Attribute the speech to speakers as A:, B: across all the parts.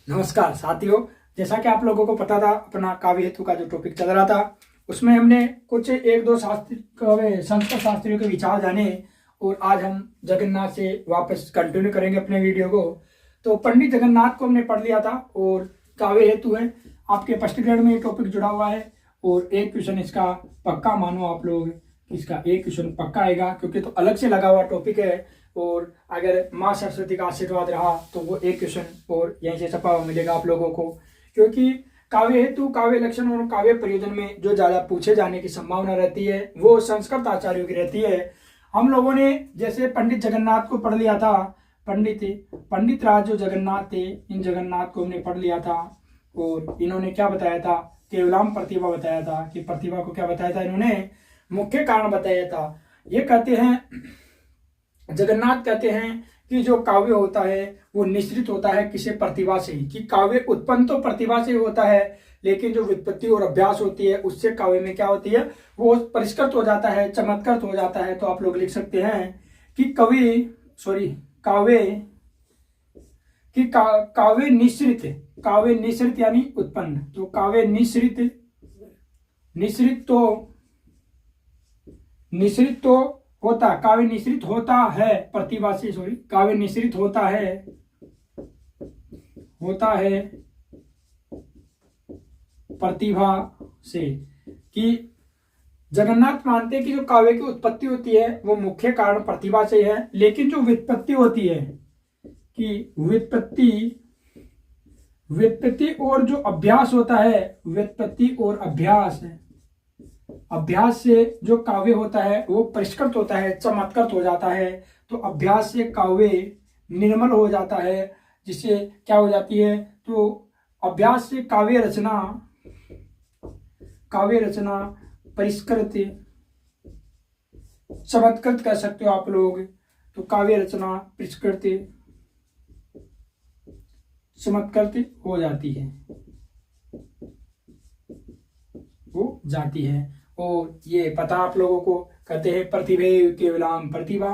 A: नमस्कार साथियों। जैसा कि आप लोगों को पता था, अपना काव्य हेतु का जो टॉपिक चल रहा था उसमें हमने कुछ एक दो संस्कृत शास्त्रियों के विचार जाने। और आज हम जगन्नाथ से वापस कंटिन्यू करेंगे अपने वीडियो को। तो पंडित जगन्नाथ को हमने पढ़ लिया था और काव्य हेतु है। आपके फर्स्ट ग्रेड में ये टॉपिक जुड़ा हुआ है और एक क्वेश्चन इसका पक्का मानो आप लोग, इसका एक क्वेश्चन पक्का आएगा क्योंकि तो अलग से लगा हुआ टॉपिक है। और अगर माँ सरस्वती का आशीर्वाद रहा तो वो एक क्वेश्चन और यहीं से छपा हुआ मिलेगा आप लोगों को, क्योंकि काव्य हेतु, काव्य लक्षण और काव्य प्रयोजन में जो ज्यादा पूछे जाने की संभावना रहती है वो संस्कृत आचार्यों की रहती है। हम लोगों ने जैसे पंडित जगन्नाथ को पढ़ लिया था, पंडित राज जो जगन्नाथ थे, इन जगन्नाथ को हमने पढ़ लिया था। और इन्होंने क्या बताया था, केवलाम प्रतिभा बताया था। कि प्रतिभा को क्या बताया था इन्होंने, मुख्य कारण बताया था। ये कहते हैं, जगन्नाथ कहते हैं कि जो काव्य होता है वो निश्चित होता है किसी प्रतिभा से ही, कि काव्य उत्पन्न तो प्रतिभा से होता है लेकिन जो व्युत्पत्ति और अभ्यास होती है उससे काव्य में क्या होती है, वो परिष्कृत हो जाता है, चमत्कृत हो जाता है। तो आप लोग लिख सकते हैं कि काव्य काव्य निश्रित, काव्य निश्रित यानी उत्पन्न। तो काव्य निश्रित तो होता, काव्य निश्रित होता है प्रतिभा से, काव्य निश्रित होता है प्रतिभा से। कि जगन्नाथ मानते हैं कि जो काव्य की उत्पत्ति होती है वो मुख्य कारण प्रतिभा से है, लेकिन जो व्युत्पत्ति होती है, कि व्युत्पत्ति और जो अभ्यास होता है, व्युत्पत्ति और अभ्यास से जो काव्य होता है वो परिष्कृत होता है, चमत्कृत हो जाता है। तो अभ्यास से काव्य निर्मल हो जाता है, जिससे क्या हो जाती है, तो अभ्यास से काव्य रचना परिष्कृत, चमत्कृत कह सकते हो आप लोग। तो काव्य रचना परिष्कृत, चमत्कृत हो जाती है, हो जाती है। और ये पता आप लोगों को, कहते हैं प्रतिभे केवलाम प्रतिभा,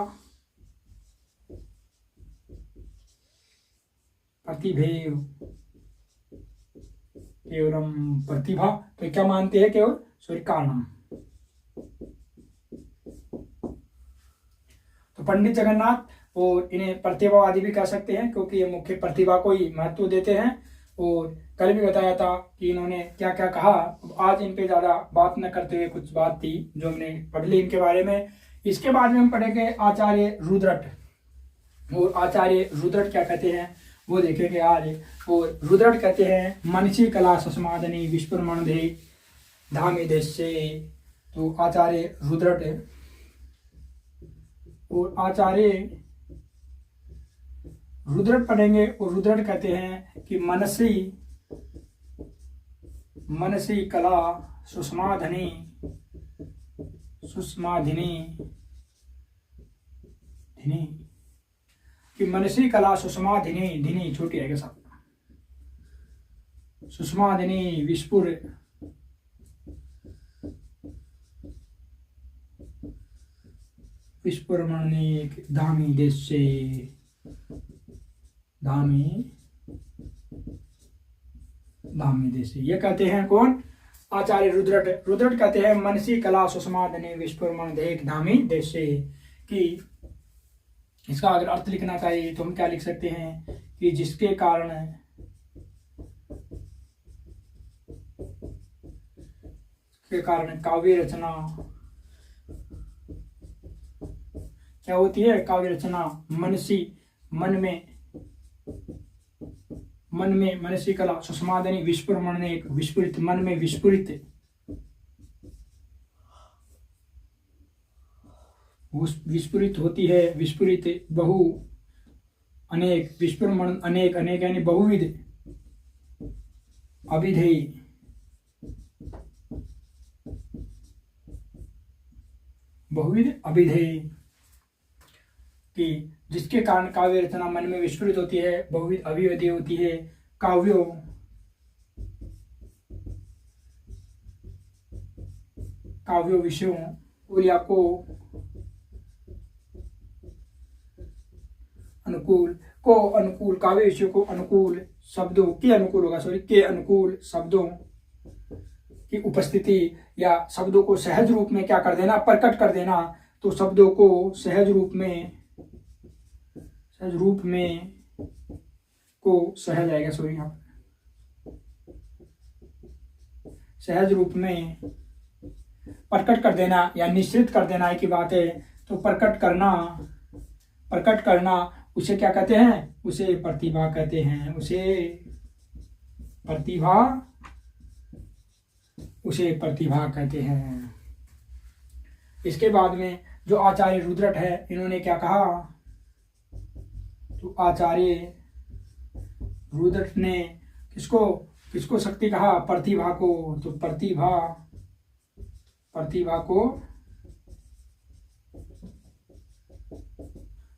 A: प्रतिभे केवलम प्रतिभा। तो क्या मानते हैं, केवल कारणम। तो पंडित जगन्नाथ, और इन्हें प्रतिभावादी भी कह सकते हैं क्योंकि ये मुख्य प्रतिभा को ही महत्व देते हैं। और कल भी बताया था कि इन्होंने क्या क्या कहा। आज इन पे ज्यादा बात न करते हुए कुछ बात थी जो हमने पढ़ ली इनके बारे में। इसके बाद में हम पढ़ेंगे आचार्य रुद्रट। और आचार्य रुद्रट क्या कहते हैं वो देखेंगे आज। और रुद्रट कहते हैं मनसी कला सस्मादनी विस्फुरण दे धामी देश से। तो आचार्य रुद्रट, और आचार्य रुद्रट पढ़ेंगे। और रुद्रट कहते हैं कि मनसी कला सुषमाधनी कि मनसी कला सुषमाधिनी, धिनी छोटी है के साथ, सुषमाधिनी विस्फुरमणि धामी देश से, धामी देश से। ये कहते हैं कौन, आचार्य रुद्रट। रुद्रट कहते हैं मनसी कला सुषमाधनी विस्फुरमण देख धामी देश से। कि इसका अगर अर्थ लिखना चाहिए तो हम क्या लिख सकते हैं कि जिसके कारण काव्य रचना क्या होती है, काव्य रचना मन में मनसी कला सुषमादनी विस्फुरण, एक विस्फुरित, मन में विस्फुरित होती है, विस्फुरित बहु अनेक, विस्फुरण अनेक, अनेक यानी बहुविध, अभिधेय कि जिसके कारण काव्य रचना मन में विस्फुरित होती है, बहुविध अभिधेय होती है। काव्यो विषयों को अनुकूल को अनुकूल, काव्य विषयों को अनुकूल शब्दों के अनुकूल होगा, सॉरी, के अनुकूल शब्दों की उपस्थिति या शब्दों को सहज रूप में क्या कर देना, प्रकट कर देना। तो शब्दों को सहज रूप में को सहज आएगा, सॉरी, यहाँ सहज रूप में प्रकट कर देना या निश्चित कर देना की बात है। तो प्रकट करना उसे क्या कहते हैं, उसे प्रतिभा कहते हैं, उसे प्रतिभा कहते हैं। इसके बाद में जो आचार्य रुद्रट है, इन्होंने क्या कहा, तो आचार्य रुद्रट ने किसको शक्ति कहा, प्रतिभा को। तो प्रतिभा को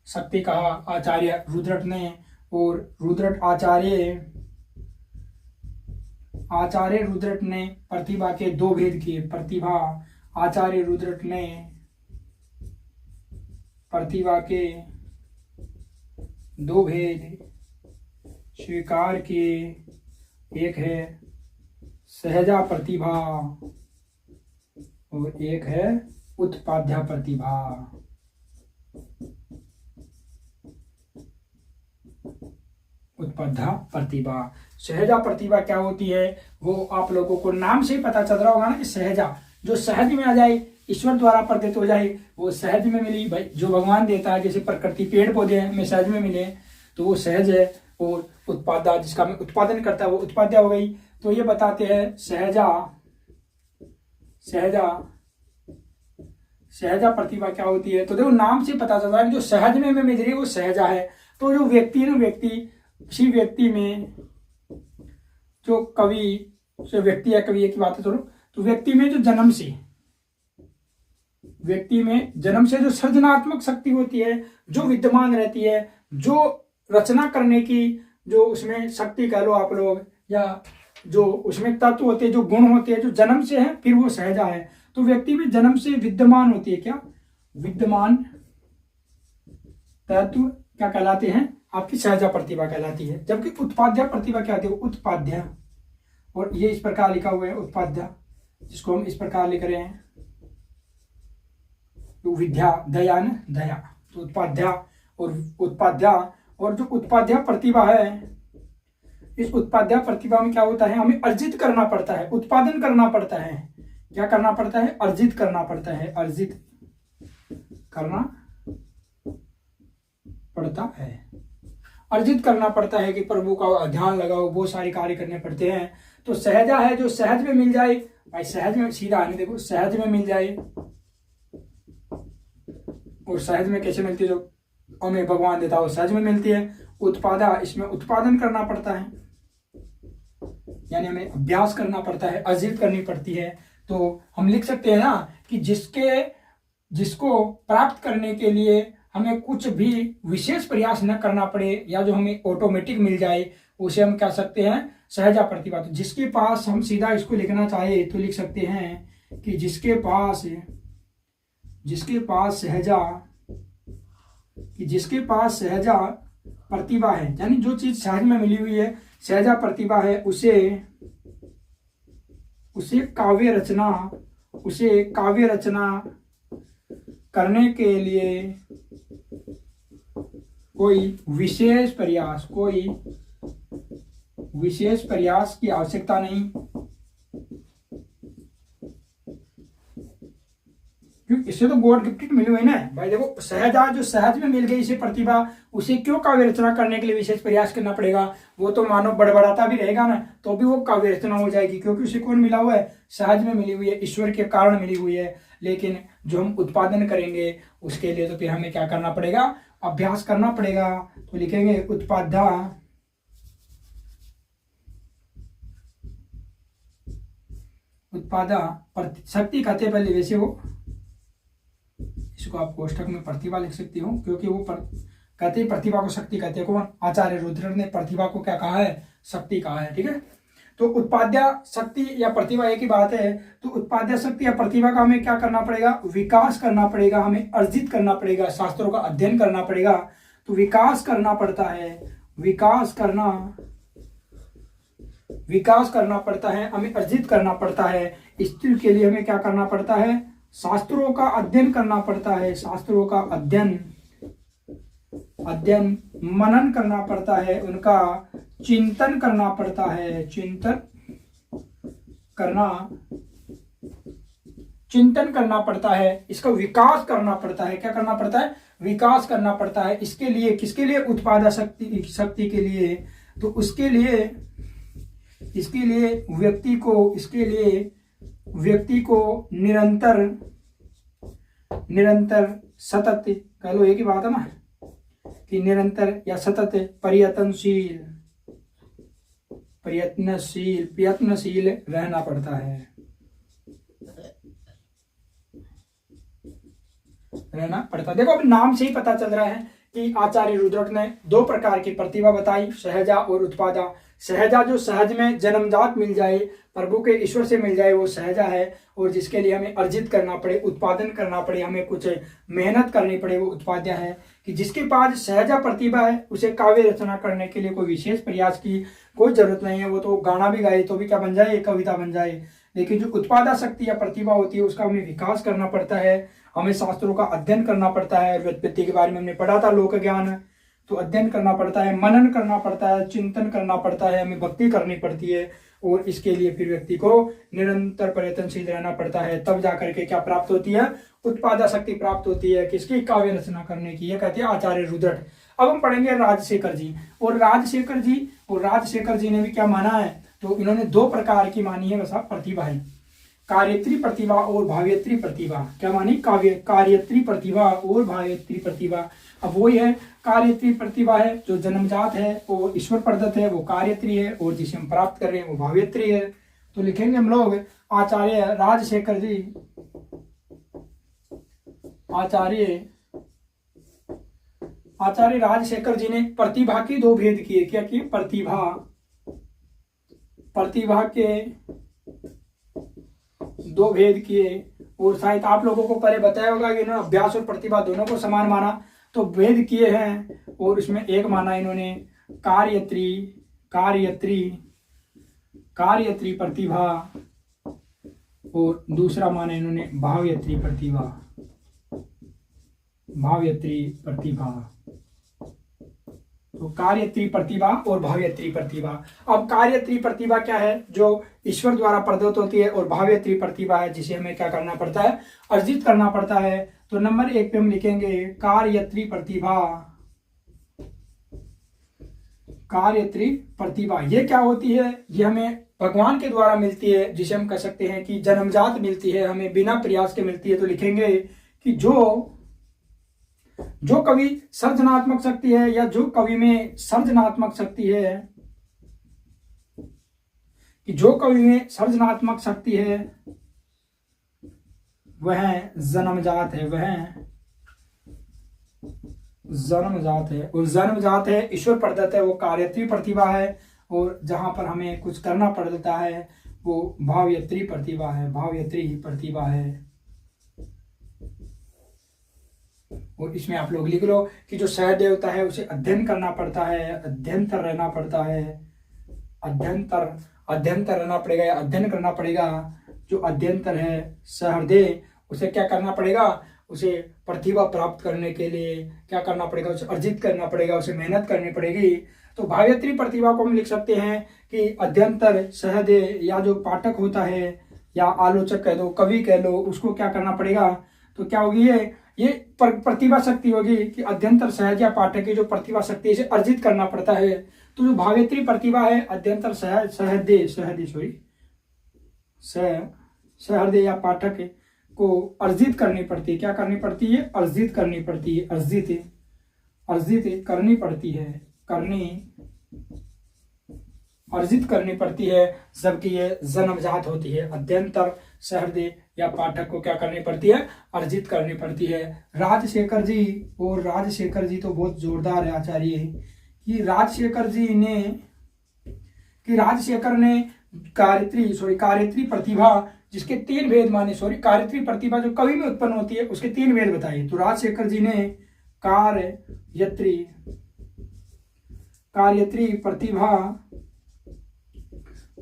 A: शक्ति कहा आचार्य रुद्रट ने। और आचार्य रुद्रट ने प्रतिभा के दो भेद किए। आचार्य रुद्रट ने प्रतिभा के दो भेद स्वीकार किए। एक है सहजा प्रतिभा और एक है उत्पाद्या प्रतिभा। उत्पाद्या प्रतिभा, सहजा प्रतिभा क्या होती है, वो आप लोगों को नाम से ही पता चल रहा होगा ना कि सहजा, जो सहज में आ जाए, ईश्वर द्वारा प्रदत्त हो जाए, वो सहज में मिली। भाई जो भगवान देता है, जैसे प्रकृति पेड़ पौधे में सहज में मिले, तो वो सहज है। और उत्पादा, जिसका में उत्पादन करता है, वो उत्पाद्या हो गई। तो ये बताते हैं सहजा प्रतिभा क्या होती है। तो देखो नाम से पता चल रहा है जो सहज में मिल रही है वो सहजा है। तो जो उसी व्यक्ति में जो कवि, जो व्यक्ति है, कवि की बात करो, तो व्यक्ति में जो जन्म से जो सृजनात्मक शक्ति होती है, जो विद्यमान रहती है, जो रचना करने की जो उसमें शक्ति कह लो आप लोग, या जो उसमें तत्व होते हैं, जो गुण होते हैं, जो जन्म से है, फिर वो सहजा है। तो व्यक्ति में जन्म से विद्यमान होती है, क्या विद्यमान तत्व क्या कहलाते हैं, आपकी सहजा प्रतिभा कहलाती है। जबकि उत्पाद्या प्रतिभा क्या होती है, उत्पाद्या, और ये इस प्रकार लिखा हुआ है उत्पाद्या, जिसको हम इस प्रकार लिख रहे हैं, तो विद्या दया न दया। तो उत्पाद्या और जो उत्पाद्या प्रतिभा है, इस उत्पाद्या प्रतिभा में क्या होता है, हमें अर्जित करना पड़ता है, उत्पादन करना पड़ता है। क्या करना पड़ता है, अर्जित करना पड़ता है, अर्जित करना पड़ता है कि प्रभु का ध्यान लगाओ, बहुत सारे कार्य करने पड़ते हैं। तो सहजा है, जो सहज में मिल जाए। भाई सहज में सीधा आने देखो, सहज में मिल जाए। और सहज में कैसे मिलती है, जो हमें भगवान देता है वो सहज में मिलती है। उत्पादा, इसमें उत्पादन करना पड़ता है, यानी हमें अभ्यास करना पड़ता है, अर्जित करनी पड़ती है। तो हम लिख सकते हैं ना कि जिसको प्राप्त करने के लिए हमें कुछ भी विशेष प्रयास न करना पड़े, या जो हमें ऑटोमेटिक मिल जाए, उसे हम कह सकते हैं सहजा प्रतिभा। तो जिसके पास, हम सीधा इसको लिखना चाहे तो लिख सकते हैं कि जिसके पास सहजा प्रतिभा है, यानी जो चीज सहज में मिली हुई है, सहजा प्रतिभा है, उसे काव्य रचना करने के लिए कोई विशेष प्रयास की आवश्यकता नहीं, क्योंकि इससे तो गॉड गिफ्टेड मिली हुई ना। भाई देखो सहजा, जो सहज में मिल गई इसे प्रतिभा, उसे क्यों काव्य रचना करने के लिए विशेष प्रयास करना पड़ेगा। वो तो मानो बड़बड़ाता भी रहेगा ना, तो भी वो काव्य रचना हो जाएगी, क्योंकि उसे कौन मिला हुआ है, सहज में मिली हुई है, ईश्वर के कारण मिली हुई है। लेकिन जो हम उत्पादन करेंगे उसके लिए तो फिर हमें क्या करना पड़ेगा, अभ्यास करना पड़ेगा। तो लिखेंगे उत्पादा शक्ति कहते पहले, वैसे वो इसको आप कोष्ठक में प्रतिभा लिख सकती हो, क्योंकि वो कहते हैं प्रतिभा को शक्ति कहते हैं। कौन, आचार्य रुद्र ने प्रतिभा को क्या कहा है, शक्ति कहा है। ठीक है, तो उत्पाद्या शक्ति या प्रतिभा एक ही बात है। तो उत्पाद्या शक्ति या प्रतिभा का हमें क्या करना पड़ेगा, विकास करना पड़ेगा, हमें अर्जित करना पड़ेगा, शास्त्रों का अध्ययन करना पड़ेगा। तो विकास करना पड़ता है, विकास करना पड़ता है, हमें अर्जित करना पड़ता है। इसके लिए हमें क्या करना पड़ता है, शास्त्रों का अध्ययन करना पड़ता है, शास्त्रों का अध्ययन मनन करना पड़ता है, उनका चिंतन करना पड़ता है, चिंतन करना पड़ता है, इसका विकास करना पड़ता है। क्या करना पड़ता है, विकास करना पड़ता है। इसके लिए किसके लिए, उत्पादक शक्ति के लिए। तो उसके लिए व्यक्ति को निरंतर सतत, कह लो एक ही बात है ना, कि निरंतर या सतत प्रयत्नशील रहना पड़ता है, देखो अब नाम से ही पता चल रहा है कि आचार्य रुद्रक ने दो प्रकार की प्रतिभा बताई, सहजा और उत्पादा। सहजा जो सहज में जन्मजात मिल जाए, प्रभु के ईश्वर से मिल जाए, वो सहजा है। और जिसके लिए हमें अर्जित करना पड़े, उत्पादन करना पड़े, हमें कुछ मेहनत करनी पड़े, वो उत्पाद्य है। कि जिसके पास सहजा प्रतिभा है उसे काव्य रचना करने के लिए कोई विशेष प्रयास की कोई जरूरत नहीं है, वो तो गाना भी गाए तो भी क्या बन जाए, कविता बन जाए। लेकिन जो उत्पादा शक्ति या प्रतिभा होती है उसका हमें विकास करना पड़ता है, हमें शास्त्रों का अध्ययन करना पड़ता है। व्युत्पत्ति के बारे में हमने पढ़ा था, लोक ज्ञान, तो अध्ययन करना पड़ता है, मनन करना पड़ता है, चिंतन करना पड़ता है, हमें भक्ति करनी पड़ती है। और इसके लिए फिर व्यक्ति को निरंतर प्रयत्नशील रहना पड़ता है, तब जाकर के क्या प्राप्त होती है, उत्पादा शक्ति प्राप्त होती है। किसकी, काव्य रचना करने की। यह कहते हैं आचार्य रुद्रट। अब हम पढ़ेंगे राजशेखर जी। और राजशेखर जी ने भी क्या माना है, तो इन्होंने दो प्रकार की मानी है वैसा प्रतिभाएं, कार्यत्री प्रतिभा और भाव्यत्री प्रतिभा। क्या मानी, कार्यत्री प्रतिभा और भाव्यत्री प्रतिभा। अब वही है, कार्यत्री प्रतिभा है जो जन्मजात है, वो ईश्वर प्रदत्त है, वो कार्यत्री है। और जिसे हम प्राप्त कर रहे हैं वो भाव्यत्री है। तो लिखेंगे हम लोग आचार्य राजशेखर जी ने प्रतिभा के दो भेद किए। क्या किए, प्रतिभा के दो भेद किए। और शायद आप लोगों को पहले बताया होगा कि इन्होंने अभ्यास और प्रतिभा दोनों को समान माना, तो भेद किए हैं। और इसमें एक माना इन्होंने कार्यत्री प्रतिभा, और दूसरा माना इन्होंने भाव्यत्री प्रतिभा। तो कार्यत्री प्रतिभा और भाव्यत्री प्रतिभा। अब कार्यत्री प्रतिभा क्या है, जो ईश्वर द्वारा प्रदत्त होती है, और भाव्यत्री प्रतिभा है जिसे हमें क्या करना पड़ता है, अर्जित करना पड़ता है। तो नंबर 1 पे हम लिखेंगे कार्यत्री प्रतिभा। ये क्या होती है, ये हमें भगवान के द्वारा मिलती है, जिसे हम कह सकते हैं कि जन्मजात मिलती है, हमें बिना प्रयास के मिलती है। तो लिखेंगे कि जो कवि सर्जनात्मक शक्ति है, या जो कवि में सर्जनात्मक शक्ति है, कि जो कवि में सर्जनात्मक शक्ति है वह जन्मजात है, और जन्मजात है, ईश्वर प्रदत्त है, वो कार्यत्री प्रतिभा है। और जहां पर हमें कुछ करना पड़ता है वो भाव्यत्री प्रतिभा है। और इसमें आप लोग लिख लो कि जो सहदेव होता है उसे अध्ययन करना पड़ता है, अध्ययनतर रहना पड़ता है, अध्ययनतर रहना पड़ेगा या अध्ययन करना पड़ेगा। जो अध्ययनतर है सहृदय, उसे क्या करना पड़ेगा, उसे प्रतिभा प्राप्त करने के लिए क्या करना पड़ेगा, उसे अर्जित करना पड़ेगा, उसे मेहनत करनी पड़ेगी। तो भाव्यत्री प्रतिभा को हम लिख सकते हैं कि अध्ययनतर सहृदय, या जो पाठक होता है या आलोचक कह दो, कवि कह लो, उसको क्या करना पड़ेगा। तो क्या होगी, ये प्रतिभा शक्ति होगी कि अध्ययनतर सहज या पाठक की जो प्रतिभा शक्ति इसे अर्जित करना पड़ता है। तो जो भाव्यत्री प्रतिभा है, अध्ययनतर सहृदय या पाठक को अर्जित करनी पड़ती है। क्या करनी पड़ती है, अर्जित करनी पड़ती है, अर्जित करनी पड़ती है, जबकि ये जन्मजात होती है। अध्ययनतर सहृदय या पाठक को क्या करनी पड़ती है, अर्जित करनी पड़ती है। राजशेखर जी तो बहुत जोरदार है आचार्य, कि राजशेखर ने कार्यत्री प्रतिभा, जिसके 3 भेद माने, कार्यत्री प्रतिभा जो कवि में उत्पन्न होती है उसके 3 भेद बताए। तो राजशेखर जी ने कार्यत्री कार्यत्री प्रतिभा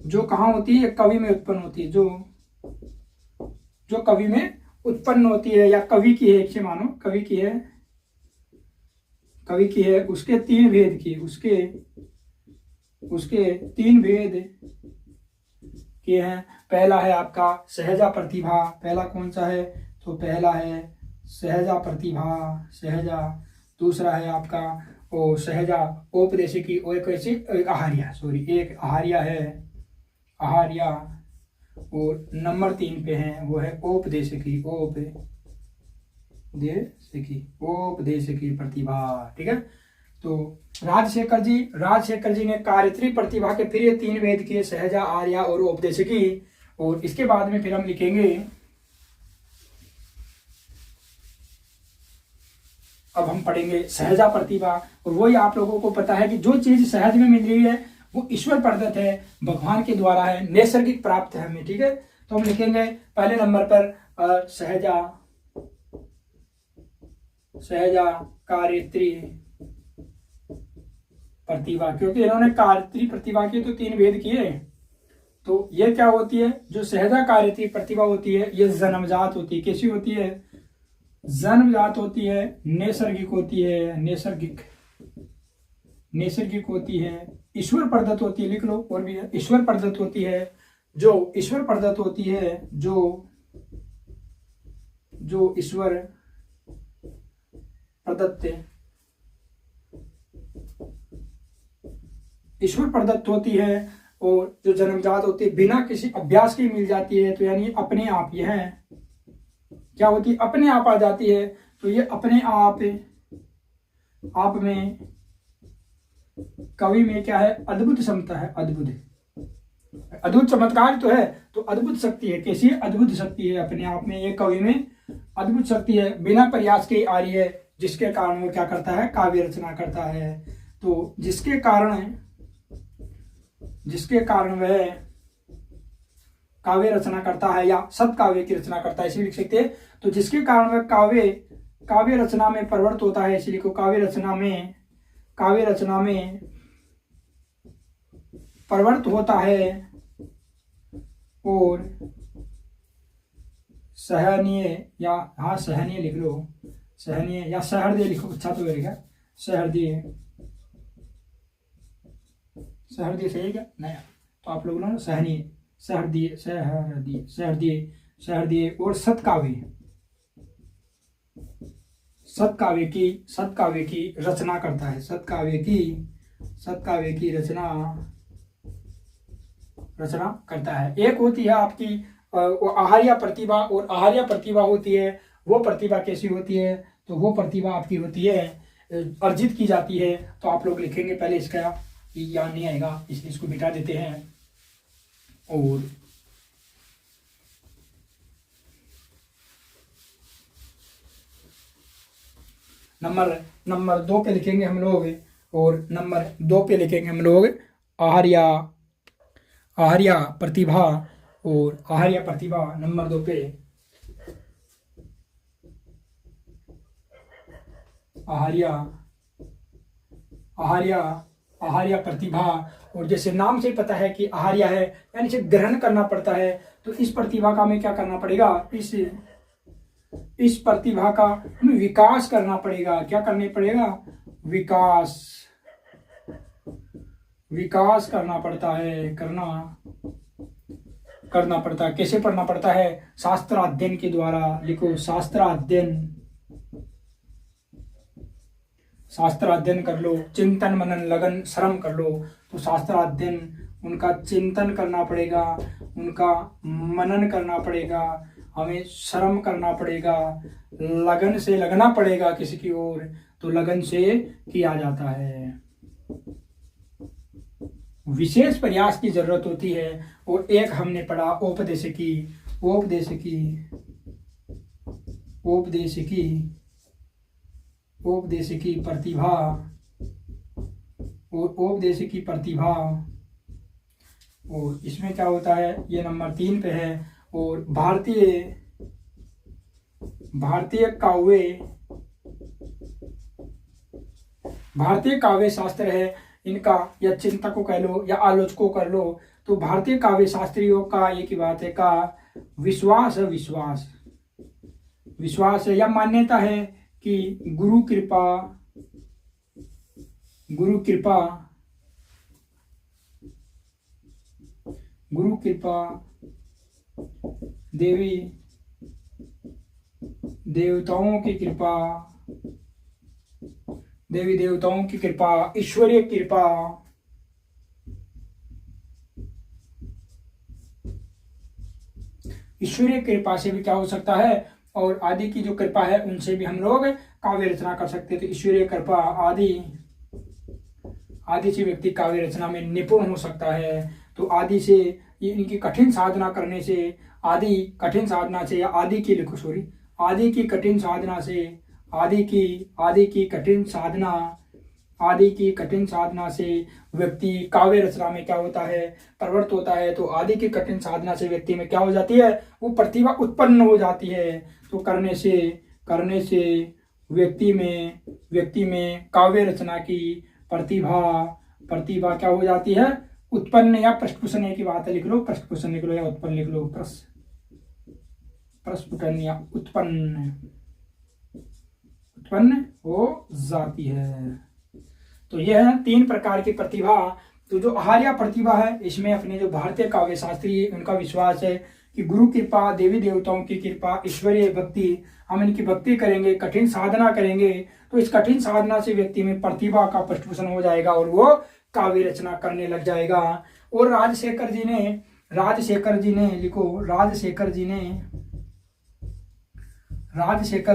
A: जो कहाँ होती है, कवि में उत्पन्न होती है, जो कवि में उत्पन्न होती है या कवि की है, इसे मानो कवि की है, उसके तीन भेद की, उसके तीन भेद किए हैं। पहला है आपका सहजा प्रतिभा, पहला कौन सा है, तो पहला है सहजा प्रतिभा, सहजा। दूसरा है आपका ओ सहजा औपदेशिकी, और कैसी एक आहार्या, सॉरी एक आहार्या है, आहार्या। और नंबर 3 पे है वो है औपदेशिकी, औपदेशिकी प्रतिभा। ठीक है, तो राजशेखर जी ने कार्यत्री प्रतिभा के फिर ये 3 भेद किए, सहजा, आर्या और औपदेशिकी। और इसके बाद में फिर हम लिखेंगे, अब हम पढ़ेंगे सहजा प्रतिभा। और वही आप लोगों को पता है कि जो चीज सहज में मिल रही है वो ईश्वर प्रदत्त है, भगवान के द्वारा है, नैसर्गिक प्राप्त है हमें। ठीक है, तो हम लिखेंगे पहले नंबर पर सहजा कार्यत्री प्रतिभा, क्योंकि इन्होंने कार्यत्री प्रतिभा की तो 3 भेद किए। तो ये क्या होती है, जो सहजा कार्यत्री प्रतिभा होती है ये जन्मजात होती है। कैसी होती है, जन्मजात होती है, नैसर्गिक होती है, नैसर्गिक होती है, ईश्वर प्रदत्त होती है। लिख लो, और भी है, ईश्वर प्रदत्त होती है, जो ईश्वर प्रदत्त होती है, जो ईश्वर प्रदत्त होती है, और जो जन्मजात होती है बिना किसी अभ्यास के मिल जाती है। तो यानी अपने आप यह क्या होती है, अपने आप आ जाती है। तो ये अपने आप में कवि में क्या है, अद्भुत क्षमता है, अद्भुत चमत्कार तो है, तो अद्भुत शक्ति है। कैसी अद्भुत शक्ति है, अपने आप में ये कवि में अद्भुत शक्ति है, बिना प्रयास के आ रही है, जिसके कारण वो क्या करता है, काव्य रचना करता है। तो जिसके कारण वह काव्य रचना करता है या सत्काव्य की रचना करता है, इसे लिख सकते हैं। तो जिसके कारण वह काव्य रचना में प्रवृत्त होता है, इसलिए को काव्य रचना में प्रवृत्त होता है। और सहनीय लिख लो, सहनीय या सहृदय लिखो, अच्छा तो रहेगा, सहृदय सही है क्या, नया। तो आप लोगों ने सहनीय, सहृदय और सत्काव्य की रचना करता है, सत्काव्य की रचना करता है। एक होती है आपकी आहार्य प्रतिभा, और आहार्य प्रतिभा होती है, वो प्रतिभा कैसी होती है, तो वो प्रतिभा आपकी होती है अर्जित की जाती है। तो आप लोग लिखेंगे, पहले इसका याद नहीं आएगा इसलिए इसको मिटा देते हैं। और नंबर 2 पे लिखेंगे हम लोग, और नंबर 2 पे लिखेंगे हम लोग आहार्य प्रतिभा। और आहार्य प्रतिभा नंबर 2 पे आहार्य प्रतिभा। और जैसे नाम से पता है कि आहार्य है यानी इसे ग्रहण करना पड़ता है, तो इस प्रतिभा का हमें क्या करना पड़ेगा, इस प्रतिभा का हमें विकास करना पड़ेगा। क्या करने पड़ेगा, विकास करना पड़ता है, करना पड़ता है। कैसे पढ़ना पड़ता है, शास्त्र अध्ययन के द्वारा। लिखो, शास्त्र अध्ययन कर लो, चिंतन मनन लगन श्रम कर लो। तो शास्त्र अध्ययन, उनका चिंतन करना पड़ेगा, उनका मनन करना पड़ेगा, हमें श्रम करना पड़ेगा, लगन से लगना पड़ेगा किसी की ओर, तो लगन से किया जाता है। विशेष प्रयास की जरूरत होती है। और एक हमने पढ़ा औपदेशिकी प्रतिभा, और औपदेशिकी प्रतिभा। और इसमें क्या होता है, ये नंबर 3 पे है। और भारतीय भारतीय काव्य शास्त्र है इनका, या चिंतकों कह लो या आलोचकों कर लो, तो भारतीय काव्य शास्त्रियों का एक ही बात है का विश्वास है, विश्वास है या मान्यता है कि गुरु कृपा देवी देवताओं की कृपा, ईश्वरीय कृपा, ईश्वरीय कृपा से भी क्या हो सकता है, और आदि की जो कृपा है उनसे भी हम लोग काव्य रचना कर सकते हैं। तो ईश्वरीय कृपा आदि से व्यक्ति काव्य रचना में निपुण हो सकता है। तो आदि से इनकी कठिन साधना करने से, आदि की कठिन साधना से व्यक्ति काव्य रचना में क्या होता है, प्रवृत्त होता है। तो आदि की कठिन साधना से व्यक्ति में क्या हो जाती है, वो प्रतिभा उत्पन्न हो जाती है। तो करने से व्यक्ति में काव्य रचना की प्रतिभा क्या हो जाती है, उत्पन्न, या पृष्ठपोषण की बात है, लिख लो पृष्ठपोषण लिख लो या उत्पन्न लिख लो, प्रस्फुटन या उत्पन्न हो जाती है। तो यह है 3 प्रकार की प्रतिभा। तो जो आहार्य प्रतिभा है, इसमें अपने जो भारतीय काव्य शास्त्री उनका विश्वास है कि गुरु कृपा, देवी देवताओं की कृपा, ईश्वरीय भक्ति, हम इनकी भक्ति करेंगे, कठिन साधना करेंगे, तो इस कठिन साधना से व्यक्ति में प्रतिभा का पृष्ठपोषण हो जाएगा और वो काव्य रचना करने लग जाएगा। और राजशेखर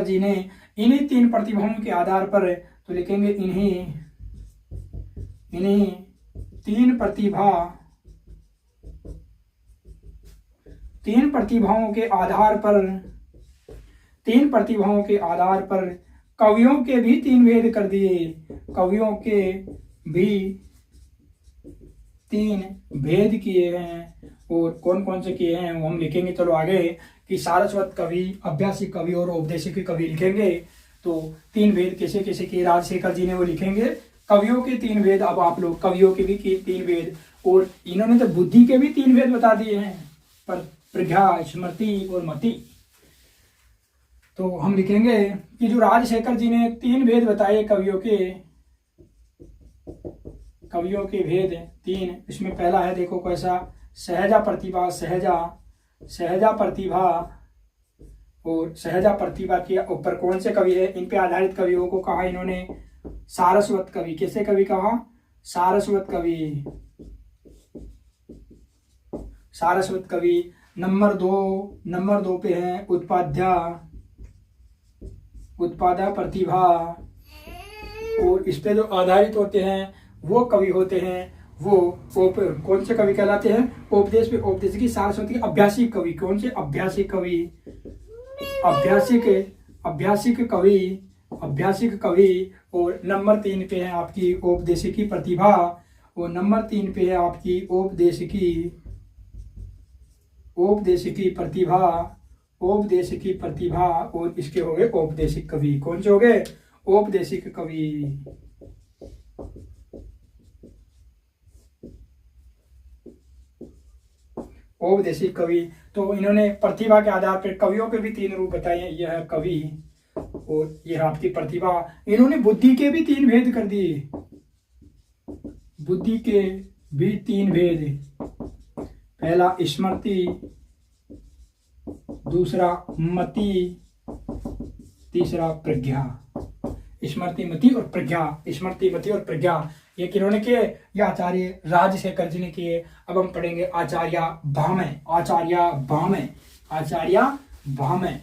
A: जी ने इन्हीं 3 प्रतिभाओं के आधार पर, तो लिखेंगे इन्हीं 3 प्रतिभाओं के आधार पर कवियों के भी 3 भेद कर दिए। कवियों के भी 3 भेद किए हैं, और कौन कौन से किए हैं वो हम लिखेंगे। चलो आगे कि सारस्वत कवि, अभ्यासी कवि और औपदेशिक कवि लिखेंगे। तो 3 भेद कैसे कैसे किए राजशेखर जी ने, वो लिखेंगे। कवियों के 3 भेद, अब आप लोग कवियों के भी 3 भेद, और इन्होंने तो बुद्धि के भी 3 भेद बता दिए हैं, पर प्रज्ञा, स्मृति और मति। तो हम लिखेंगे कि जो राजशेखर जी ने 3 भेद बताए कवियों के भेद 3, इसमें पहला है, देखो कैसा, सहजा प्रतिभा और सहजा प्रतिभा के ऊपर कौन से कवि है, इन पे आधारित कवियों को कहा इन्होंने सारस्वत कवि। कैसे कवि कहा, सारस्वत कवि। नंबर 2 पे है उत्पाद्य प्रतिभा, और इस पे जो आधारित होते हैं वो कवि होते हैं, वो कौन से कवि कहलाते हैं, उपदेश की सारस्वती अभ्यासी कवि। कौन से, अभ्यासिक कवि। और नंबर 3 पे है आपकी औपदेशिकी प्रतिभा, और नंबर 3 पे है आपकी औपदेशिकी प्रतिभा, और इसके हो गए औपदेशिक कवि। कौन से हो गए, औपदेशिक कवि। औपदेशिक कवि। तो इन्होंने प्रतिभा के आधार पर कवियों के भी 3 रूप बताए हैं, यह है कवि और यह आपकी प्रतिभा। इन्होंने बुद्धि के भी 3 भेद कर दिए, बुद्धि के भी 3 भेद, पहला स्मृति, दूसरा मति, तीसरा प्रज्ञा। स्मृति, मति और प्रज्ञा, ये किन्होंने किए, ये आचार्य राजशेखर जी ने किए। अब हम पढ़ेंगे आचार्य भामह।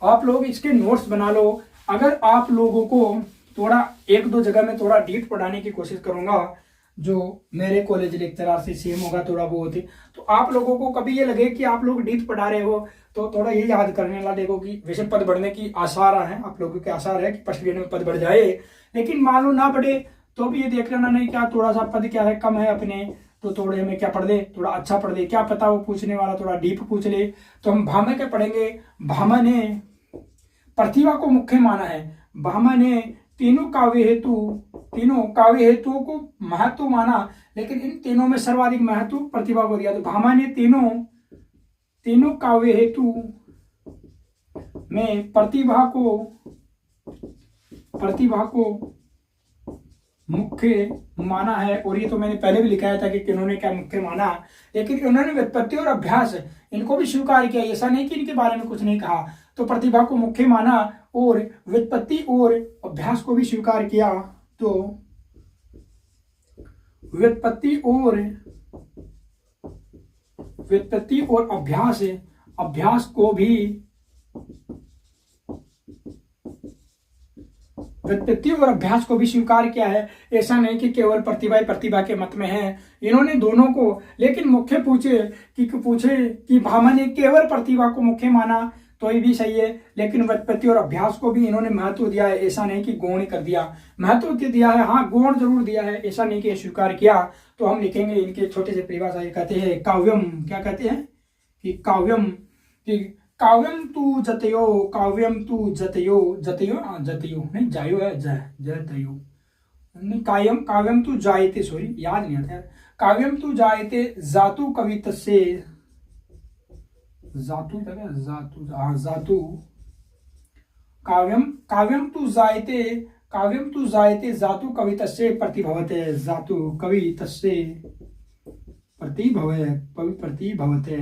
A: आप लोग इसके नोट्स बना लो। अगर आप लोगों को थोड़ा 1-2 जगह में थोड़ा डीप पढ़ाने की कोशिश करूंगा, जो मेरे कॉलेज लेक्चरर से सेम होगा थोड़ा बहुत, तो आप लोगों को कभी ये लगे कि आप लोग डीप पढ़ा रहे हो, तो थोड़ा ये याद करने वाला देखो कि वैसे पद बढ़ने की आसार है, आप लोगों के आसार है कि फर्स्ट ग्रेड में पद बढ़ जाए, लेकिन मान लो ना बढ़े तो भी ये देख लेना नहीं क्या थोड़ा सा पद क्या है कम है अपने, तो थोड़े में क्या पढ़ दे, थोड़ा अच्छा पढ़ दे, क्या पता वो पूछने वाला थोड़ा डीप पूछ ले। तो हम भामह के पढ़ेंगे। भामह ने प्रतिभा को मुख्य माना है। भामह ने तीनों काव्य हेतु तीनों काव्य हेतुओं को महत्व माना, लेकिन इन तीनों में सर्वाधिक महत्व प्रतिभा को दिया। तो भामा ने तीनों काव्य हेतु में प्रतिभा को मुख्य माना है। और ये तो मैंने पहले भी लिखाया था कि किन्होंने क्या मुख्य माना, लेकिन उन्होंने व्युत्पत्ति और अभ्यास इनको भी स्वीकार किया, ऐसा नहीं कि इनके बारे में कुछ नहीं कहा। तो प्रतिभा को मुख्य माना और व्युत्पत्ति और अभ्यास को भी स्वीकार किया। तो व्युत्पत्ति और अभ्यास को भी स्वीकार किया है। ऐसा नहीं कि केवल प्रतिभा के मत में है, इन्होंने दोनों को। लेकिन मुख्य पूछे कि भामा ने केवल प्रतिभा को मुख्य माना तो ये भी सही है, लेकिन व्युत्पत्ति और अभ्यास को भी इन्होंने महत्व दिया है। ऐसा नहीं कि गौण कर दिया, महत्व दिया है, हाँ गौण जरूर दिया है, ऐसा नहीं कि स्वीकार किया। तो हम लिखेंगे इनके छोटे से परिभाषा, कहते हैं काव्यम, क्या कहते हैं कि काव्यम तु जतयो नहीं जायो है, जतयो नहीं, काव्यम तु जायते, सॉरी याद नहीं आता यार, काव्यम तु जायते जातु कवितस्से, जातु काव्यम तु जायते जातु कवितस्से प्रतिभवते, जातु कवितस्से प्रतिभवते।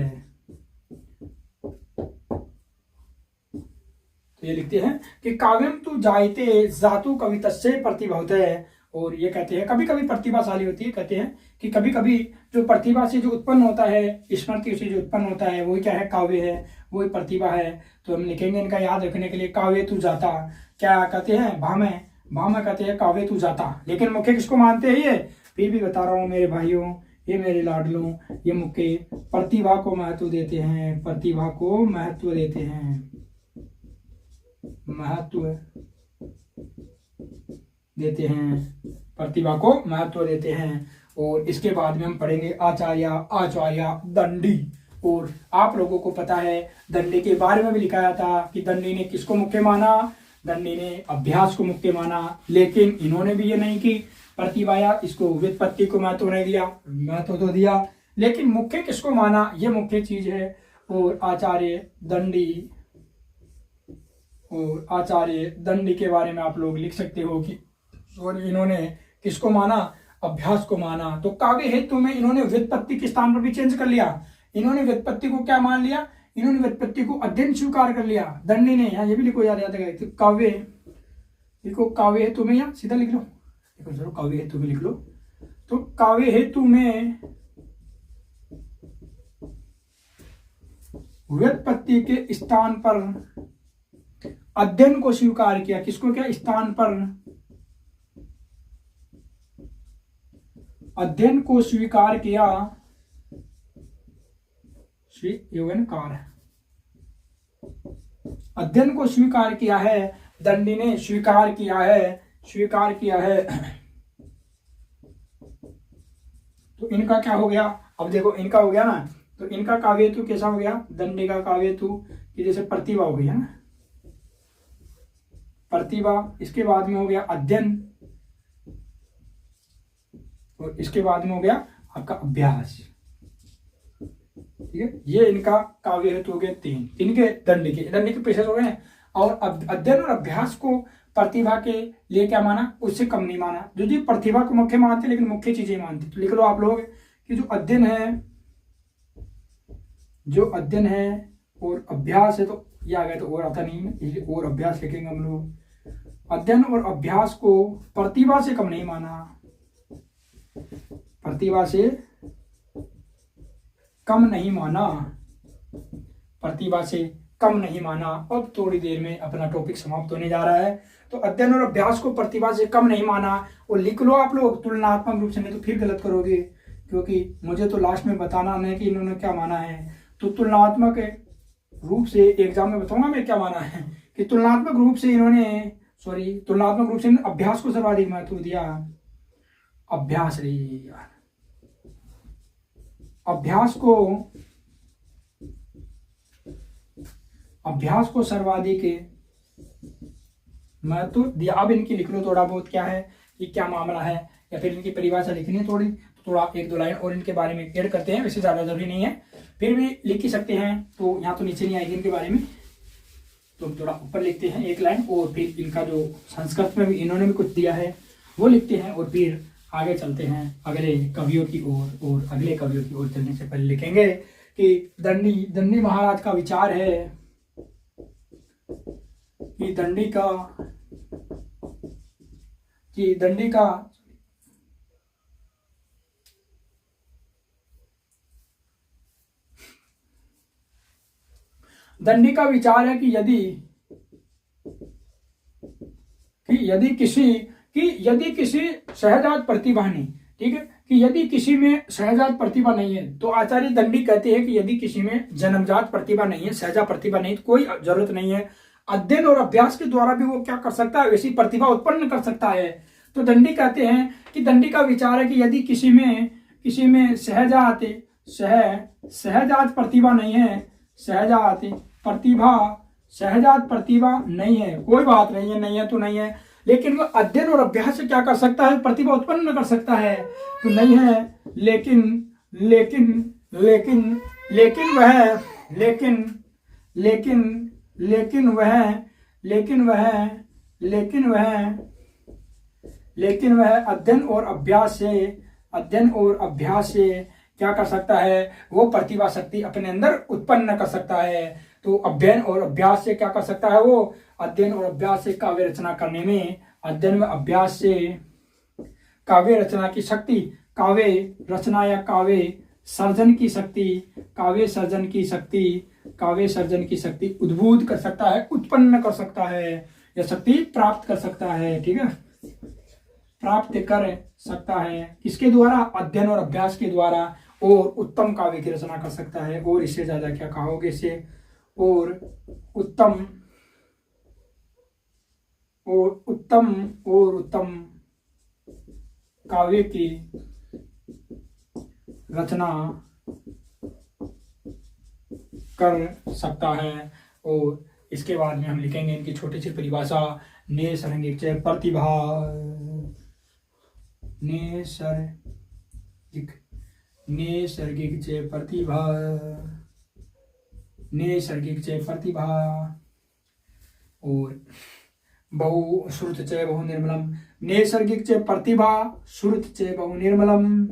A: तो ये लिखते हैं कि काव्यम तु जायते जातु कवितस्से प्रतिभवते। और ये कहते हैं कभी कभी प्रतिभाशाली होती है, कहते हैं कि कभी कभी जो प्रतिभा से जो उत्पन्न होता है, स्मृति से जो उत्पन्न होता है, वही क्या है, काव्य है, वही प्रतिभा है। तो हम लिखेंगे इनका याद रखने के लिए, काव्य तु जाता, क्या कहते हैं, भामा कहते हैं काव्य तु जाता। लेकिन मुख्य किसको मानते हैं ये, फिर भी बता रहा हूँ मेरे भाइयों, ये मेरे लाडलों, ये मुख्य प्रतिभा को महत्व देते हैं, प्रतिभा को महत्व देते हैं, प्रतिभा को महत्व देते हैं। और इसके बाद में हम पढ़ेंगे आचार्य दंडी। और आप लोगों को पता है दंडी के बारे में भी लिखाया था कि दंडी ने किसको मुख्य माना, दंडी ने अभ्यास को मुख्य माना। लेकिन इन्होंने भी ये नहीं कि प्रतिभा या इसको व्युत्पत्ति को महत्व नहीं दिया, महत्व तो दिया, लेकिन मुख्य किसको माना, ये मुख्य चीज है। और आचार्य दंडी के बारे में आप लोग लिख सकते हो कि और इन्होंने किसको माना, अभ्यास को माना। तो काव्य हेतु में इन्होंने व्युत्पत्ति के स्थान पर भी चेंज कर लिया, इन्होंने व्युत्पत्ति को क्या मान लिया, इन्होंने व्युत्पत्ति को अध्ययन स्वीकार कर लिया, दंडी ने। यहाँ ये भी लिखो, याद है तो काव्य लिखो, काव्य हेतु में, यहाँ सीधा लिख लो, देखो चलो काव्य हेतु में लिख लो। तो काव्य हेतु में व्युत्पत्ति के स्थान पर अध्ययन को स्वीकार किया, किसको, क्या स्थान पर अध्ययन को स्वीकार किया, अध्ययन को स्वीकार किया है, दंडी ने स्वीकार किया है। तो इनका क्या हो गया, अब देखो इनका हो गया ना, तो इनका काव्य हेतु कैसा हो गया, दंडी का काव्य हेतु कि जैसे प्रतिभा हो गई है ना, प्रतिभा, इसके बाद में हो गया अध्ययन, और इसके बाद में हो गया आपका अभ्यास। ठीक है, ये इनका काव्य हेतु हो गए 3, इनके दंडी के पेशेस हो गए। और अध्ययन और अभ्यास को प्रतिभा के लिए क्या माना, उससे कम नहीं माना। जो जी प्रतिभा को मुख्य मानते लेकिन मुख्य चीजें मानते। तो लिख लो आप लोग कि जो अध्ययन है और अभ्यास है, तो ये आ गया तो और आता नहीं है, इसलिए और अभ्यास लिखेंगे हम लोग। अध्ययन और अभ्यास को प्रतिभा से कम नहीं माना, प्रतिभा से कम नहीं माना, प्रतिभा से कम नहीं माना। अब थोड़ी देर में अपना टॉपिक समाप्त होने जा रहा है। तो अध्ययन और अभ्यास को प्रतिभा से कम नहीं माना, और लिख लो आप लोग तुलनात्मक रूप से, नहीं तो फिर गलत करोगे, क्योंकि मुझे तो लास्ट में बताना नहीं कि इन्होंने क्या माना है। तो तुलनात्मक रूप से एग्जाम में बताऊंगा मैं क्या माना है, कि तुलनात्मक रूप से इन्होंने अभ्यास को सर्वाधिक महत्व दिया। अभ्यास रही यार, अभ्यास को सर्वाधिक महत्व दिया। अब इनकी लिख लो थोड़ा बहुत क्या है, कि क्या मामला है, या फिर इनकी परिभाषा लिखनी है थोड़ी, तो थोड़ा एक दो लाइन और इनके बारे में ऐड करते हैं। वैसे ज़्यादा जरूरी नहीं है, फिर भी लिख ही सकते हैं। तो यहाँ तो नीचे नहीं आएगी इनके बारे में, तो हम थोड़ा ऊपर लिखते हैं एक लाइन, और फिर इनका जो संस्कृत में भी इन्होंने भी कुछ दिया है वो लिखते हैं, और फिर आगे चलते हैं अगले कवियों की ओर। और अगले कवियों की ओर चलने से पहले लिखेंगे कि दंडी महाराज का विचार है कि दंडी का विचार है कि यदि किसी सहजात प्रतिभा नहीं, ठीक है, कि यदि किसी में सहजात प्रतिभा नहीं है, तो आचार्य दंडी कहते हैं कि यदि किसी में जन्मजात प्रतिभा नहीं है, सहजा प्रतिभा नहीं, तो कोई जरूरत नहीं है, अध्ययन और अभ्यास के द्वारा भी वो क्या कर सकता है, वैसी प्रतिभा उत्पन्न कर सकता है। तो दंडी कहते हैं कि दंडी का विचार है कि यदि किसी में सहजात प्रतिभा नहीं है, सहजात प्रतिभा नहीं है, कोई बात नहीं है तो नहीं है, लेकिन वह अध्ययन और अभ्यास से क्या कर सकता है, प्रतिभा उत्पन्न कर सकता है। तो नहीं है, लेकिन वह अध्ययन और अभ्यास से क्या कर सकता है, वो प्रतिभा शक्ति अपने अंदर उत्पन्न कर सकता है। तो अध्ययन और अभ्यास से क्या कर सकता है, वो अध्ययन और अभ्यास से काव्य रचना करने में, अध्ययन में अभ्यास से काव्य रचना की शक्ति, काव्य रचना या काव्य सर्जन की शक्ति उद्भूत कर सकता है, उत्पन्न कर सकता है, या शक्ति प्राप्त कर सकता है, ठीक है, प्राप्त कर सकता है। किसके द्वारा, अध्ययन और अभ्यास के द्वारा, और उत्तम काव्य की रचना कर सकता है। और इससे ज्यादा क्या कहोगे इसे, और उत्तम काव्य की रचना कर सकता है। और इसके बाद में हम लिखेंगे इनकी छोटी सी परिभाषा, नैसर्गिक प्रतिभा, नैसर्गिक प्रतिभा, और श्रुत च बहु निर्मलम, नैसर्गिक प्रतिभा, श्रुत च बहु निर्मलम,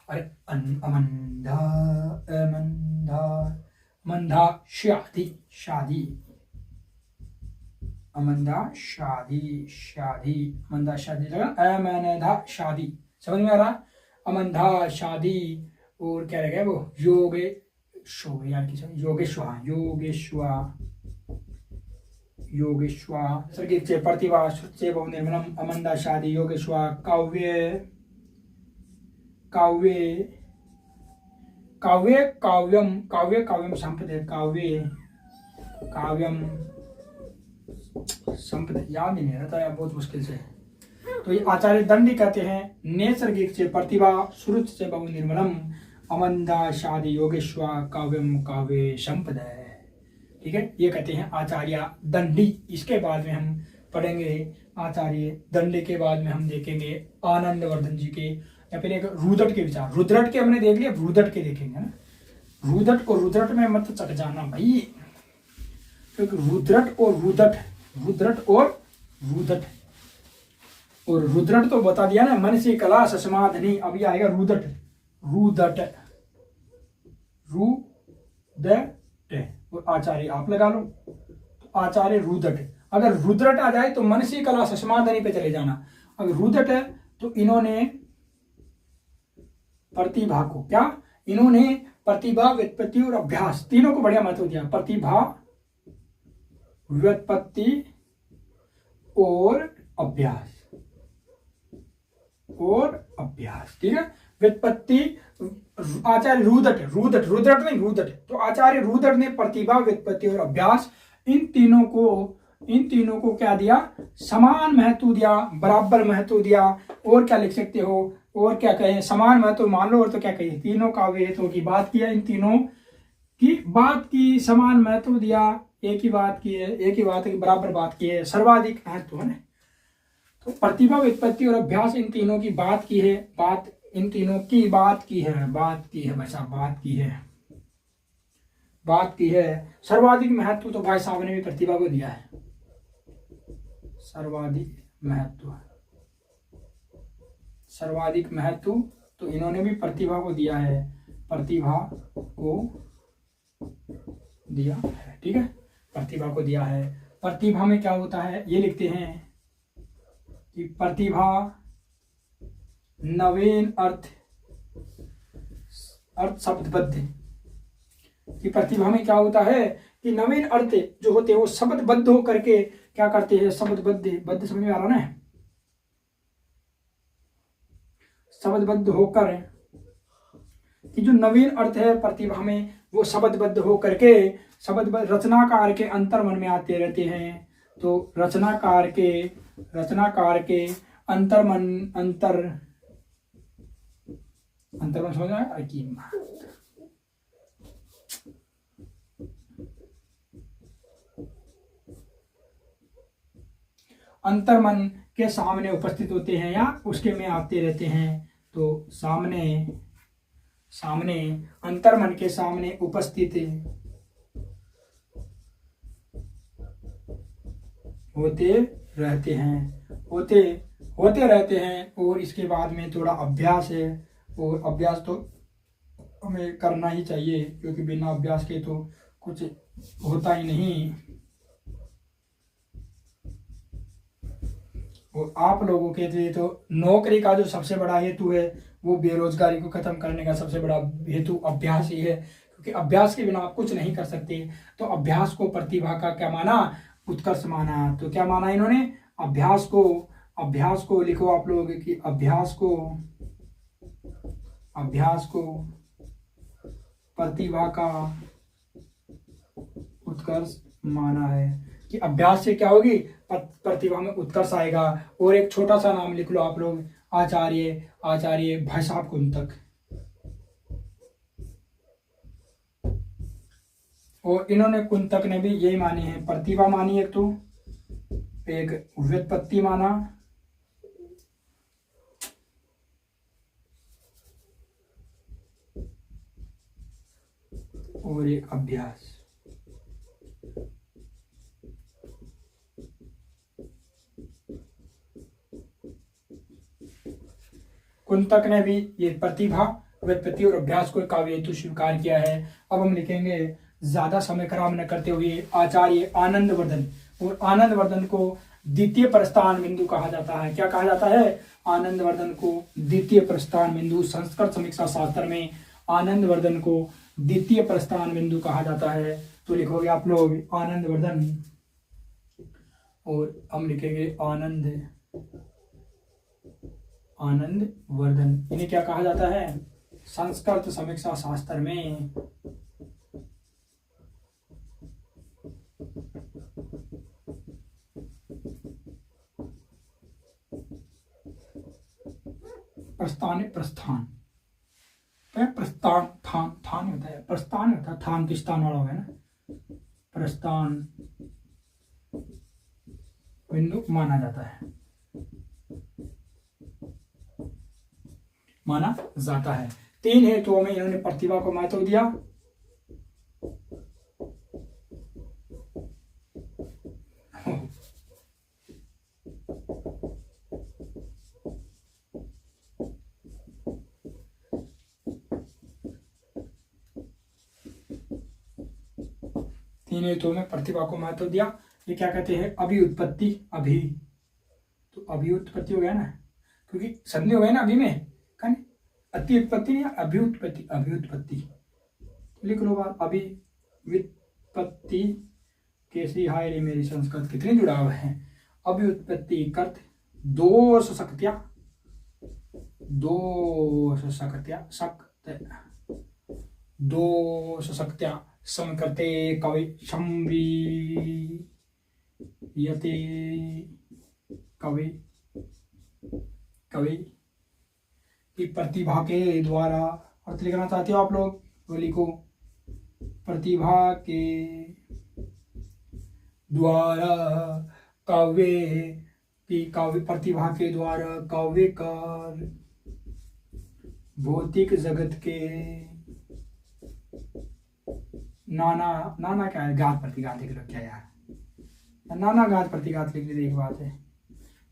A: अरे अमंधा शादी, लगा, अमंधा शादी, समझ में आ रहा, अमंधा शादी। और क्या रहेगा वो, योगेश्वा सर्गिक चे प्रतिभा, श्रुत्से बहु निर्मलम, अमंदा शादी, योगेश्वा काव्यम संपदे, याद ही नहीं रहता है बहुत मुश्किल से। तो ये आचार्य दंडी कहते हैं, नैसर्गिक से प्रतिभा, श्रुत से बहु निर्मलम, अमंदा शादी, योगेश्वा काव्यम काव्य संपदे, ठीक है, ये कहते हैं आचार्य दंडी। इसके बाद में हम पढ़ेंगे आचार्य दंडी के बाद में हम देखेंगे आनंदवर्धन जी के, या फिर एक रुदट के विचार। रुद्रट के हमने देख लिया, रुदट के देखेंगे ना। रुदट और रुद्रट में मत चट जाना भाई, क्योंकि रुद्रट और रुद्रट तो बता दिया ना, मन से कला समाधनी। अभी आएगा रुदट और आचार्य आप लगा लो, तो आचार्य रुदट। अगर रुद्रट आ जाए तो मन से कला समाधनी पे चले जाना। अगर रुदट है तो इन्होंने प्रतिभा को प्रतिभा, व्युत्पत्ति और अभ्यास, तीनों को बढ़िया महत्व दिया। प्रतिभा, व्युत्पत्ति और अभ्यास, ठीक है। व्युत्पत्ति आचार्य रुद्रट नहीं रुदट, तो आचार्य रुद्रट ने प्रतिभा, व्युत्पत्ति और अभ्यास, इन तीनों को क्या दिया, समान महत्व दिया, बराबर महत्व दिया। और क्या लिख सकते हो, और क्या कहें, समान महत्व मान लो, और तो क्या कहें, तीनों काव्य हेतुओं की बात किया। इन तीनों कि बात की समान महत्व दिया, एक ही बात की है, एक ही बात की बराबर बात की है, सर्वाधिक महत्व है ना। तो प्रतिभा, व्युत्पत्ति और अभ्यास, इन तीनों की बात की है, बात इन तीनों की बात की है, बात की है भाई साहब, बात की है, बात की है। सर्वाधिक महत्व तो भाई साहब ने भी प्रतिभा को दिया है, सर्वाधिक महत्व, सर्वाधिक महत्व तो इन्होंने भी प्रतिभा को दिया है, प्रतिभा को दिया है, ठीक है, प्रतिभा को दिया है। प्रतिभा में क्या होता है, ये लिखते हैं कि प्रतिभा नवीन अर्थ, अर्थ शब्दबद्ध, कि प्रतिभा में क्या होता है कि नवीन अर्थ जो होते हैं वो शब्दबद्ध होकर के क्या करते हैं, शब्दबद्ध, बद्ध समझ में आ रहा ना, शब्दबद्ध होकर, कि जो नवीन अर्थ है प्रतिभा में वो शब्दबद्ध होकर के, शब्दबद्ध रचनाकार के अंतर मन में आते रहते हैं। तो रचनाकार के अंतर मन, अंतर मन समझ में आया कि अंतर मन के सामने उपस्थित होते हैं या उसके में आते रहते हैं। तो सामने अंतर मन के सामने उपस्थित होते रहते हैं। और इसके बाद में थोड़ा अभ्यास है, और अभ्यास तो हमें करना ही चाहिए, क्योंकि बिना अभ्यास के तो कुछ होता ही नहीं। और आप लोगों के लिए तो नौकरी का जो सबसे बड़ा हेतु है वो बेरोजगारी को खत्म करने का सबसे बड़ा हेतु अभ्यास ही है, क्योंकि अभ्यास के बिना आप कुछ नहीं कर सकते। तो अभ्यास को प्रतिभा का क्या माना, उत्कर्ष माना। तो क्या माना इन्होंने, अभ्यास को लिखो आप लोग कि अभ्यास को प्रतिभा का उत्कर्ष माना है, कि अभ्यास से क्या होगी, प्रतिभा में उत्कर्ष आएगा। और एक छोटा सा नाम लिख लो आप लोग, आचार्य भाई साहब कुंतक। और इन्होंने, कुंतक ने भी यही माने हैं, प्रतिभा मानी एक, तो एक व्युत्पत्ति माना, और एक अभ्यास। कुंतक ने भी ये प्रतिभा, व्युत्पत्ति और अभ्यास को काव्य हेतु स्वीकार किया है। अब हम लिखेंगे, ज्यादा समय खराब न करते हुए, आचार्य आनंदवर्धन। और आनंदवर्धन को द्वितीय प्रस्थान बिंदु कहा जाता है। क्या कहा जाता है, आनंदवर्धन को द्वितीय प्रस्थान बिंदु। संस्कृत समीक्षा शास्त्र में आनंदवर्धन को द्वितीय प्रस्थान बिंदु कहा जाता है। तो लिखोगे आप लोग आनंदवर्धन, और हम लिखेंगे आनंदवर्धन। इन्हें क्या कहा जाता है, संस्कृत समीक्षा शास्त्र में थान होता है, प्रस्थान होता है, थान तो स्थान वाला होगा ना, प्रस्थान बिंदु माना जाता है, माना जाता है। 3 हेतुओं में इन्होंने प्रतिभा को महत्व दिया। तीन हेतुओं में प्रतिभा को महत्व दिया। ये क्या कहते हैं, अभिउत्पत्ति। तो अभिउत्पत्ति हो गया ना, क्योंकि संधि हो गया ना अभी में, अति उत्पत्ति नहीं, अभिउत्पत्ति। लिख लो बात, अभिव्युत्पत्ति। कैसी हाय रे मेरी संस्कृत कितनी जुड़ाव है। अभिउत्पत्ति कर्त दोष शक्त्या समकृते कवि संवीयते कवि की प्रतिभा के द्वारा। अर्थ लिखना चाहते हो आप लोग तो लिखो, प्रतिभा के द्वारा काव्य प्रतिभा के द्वारा काव्यकार भौतिक जगत के नाना नाना क्या है, घात प्रतिघात लिख लो, क्या यार, नाना घात प्रतिघात लिख लो। एक बात है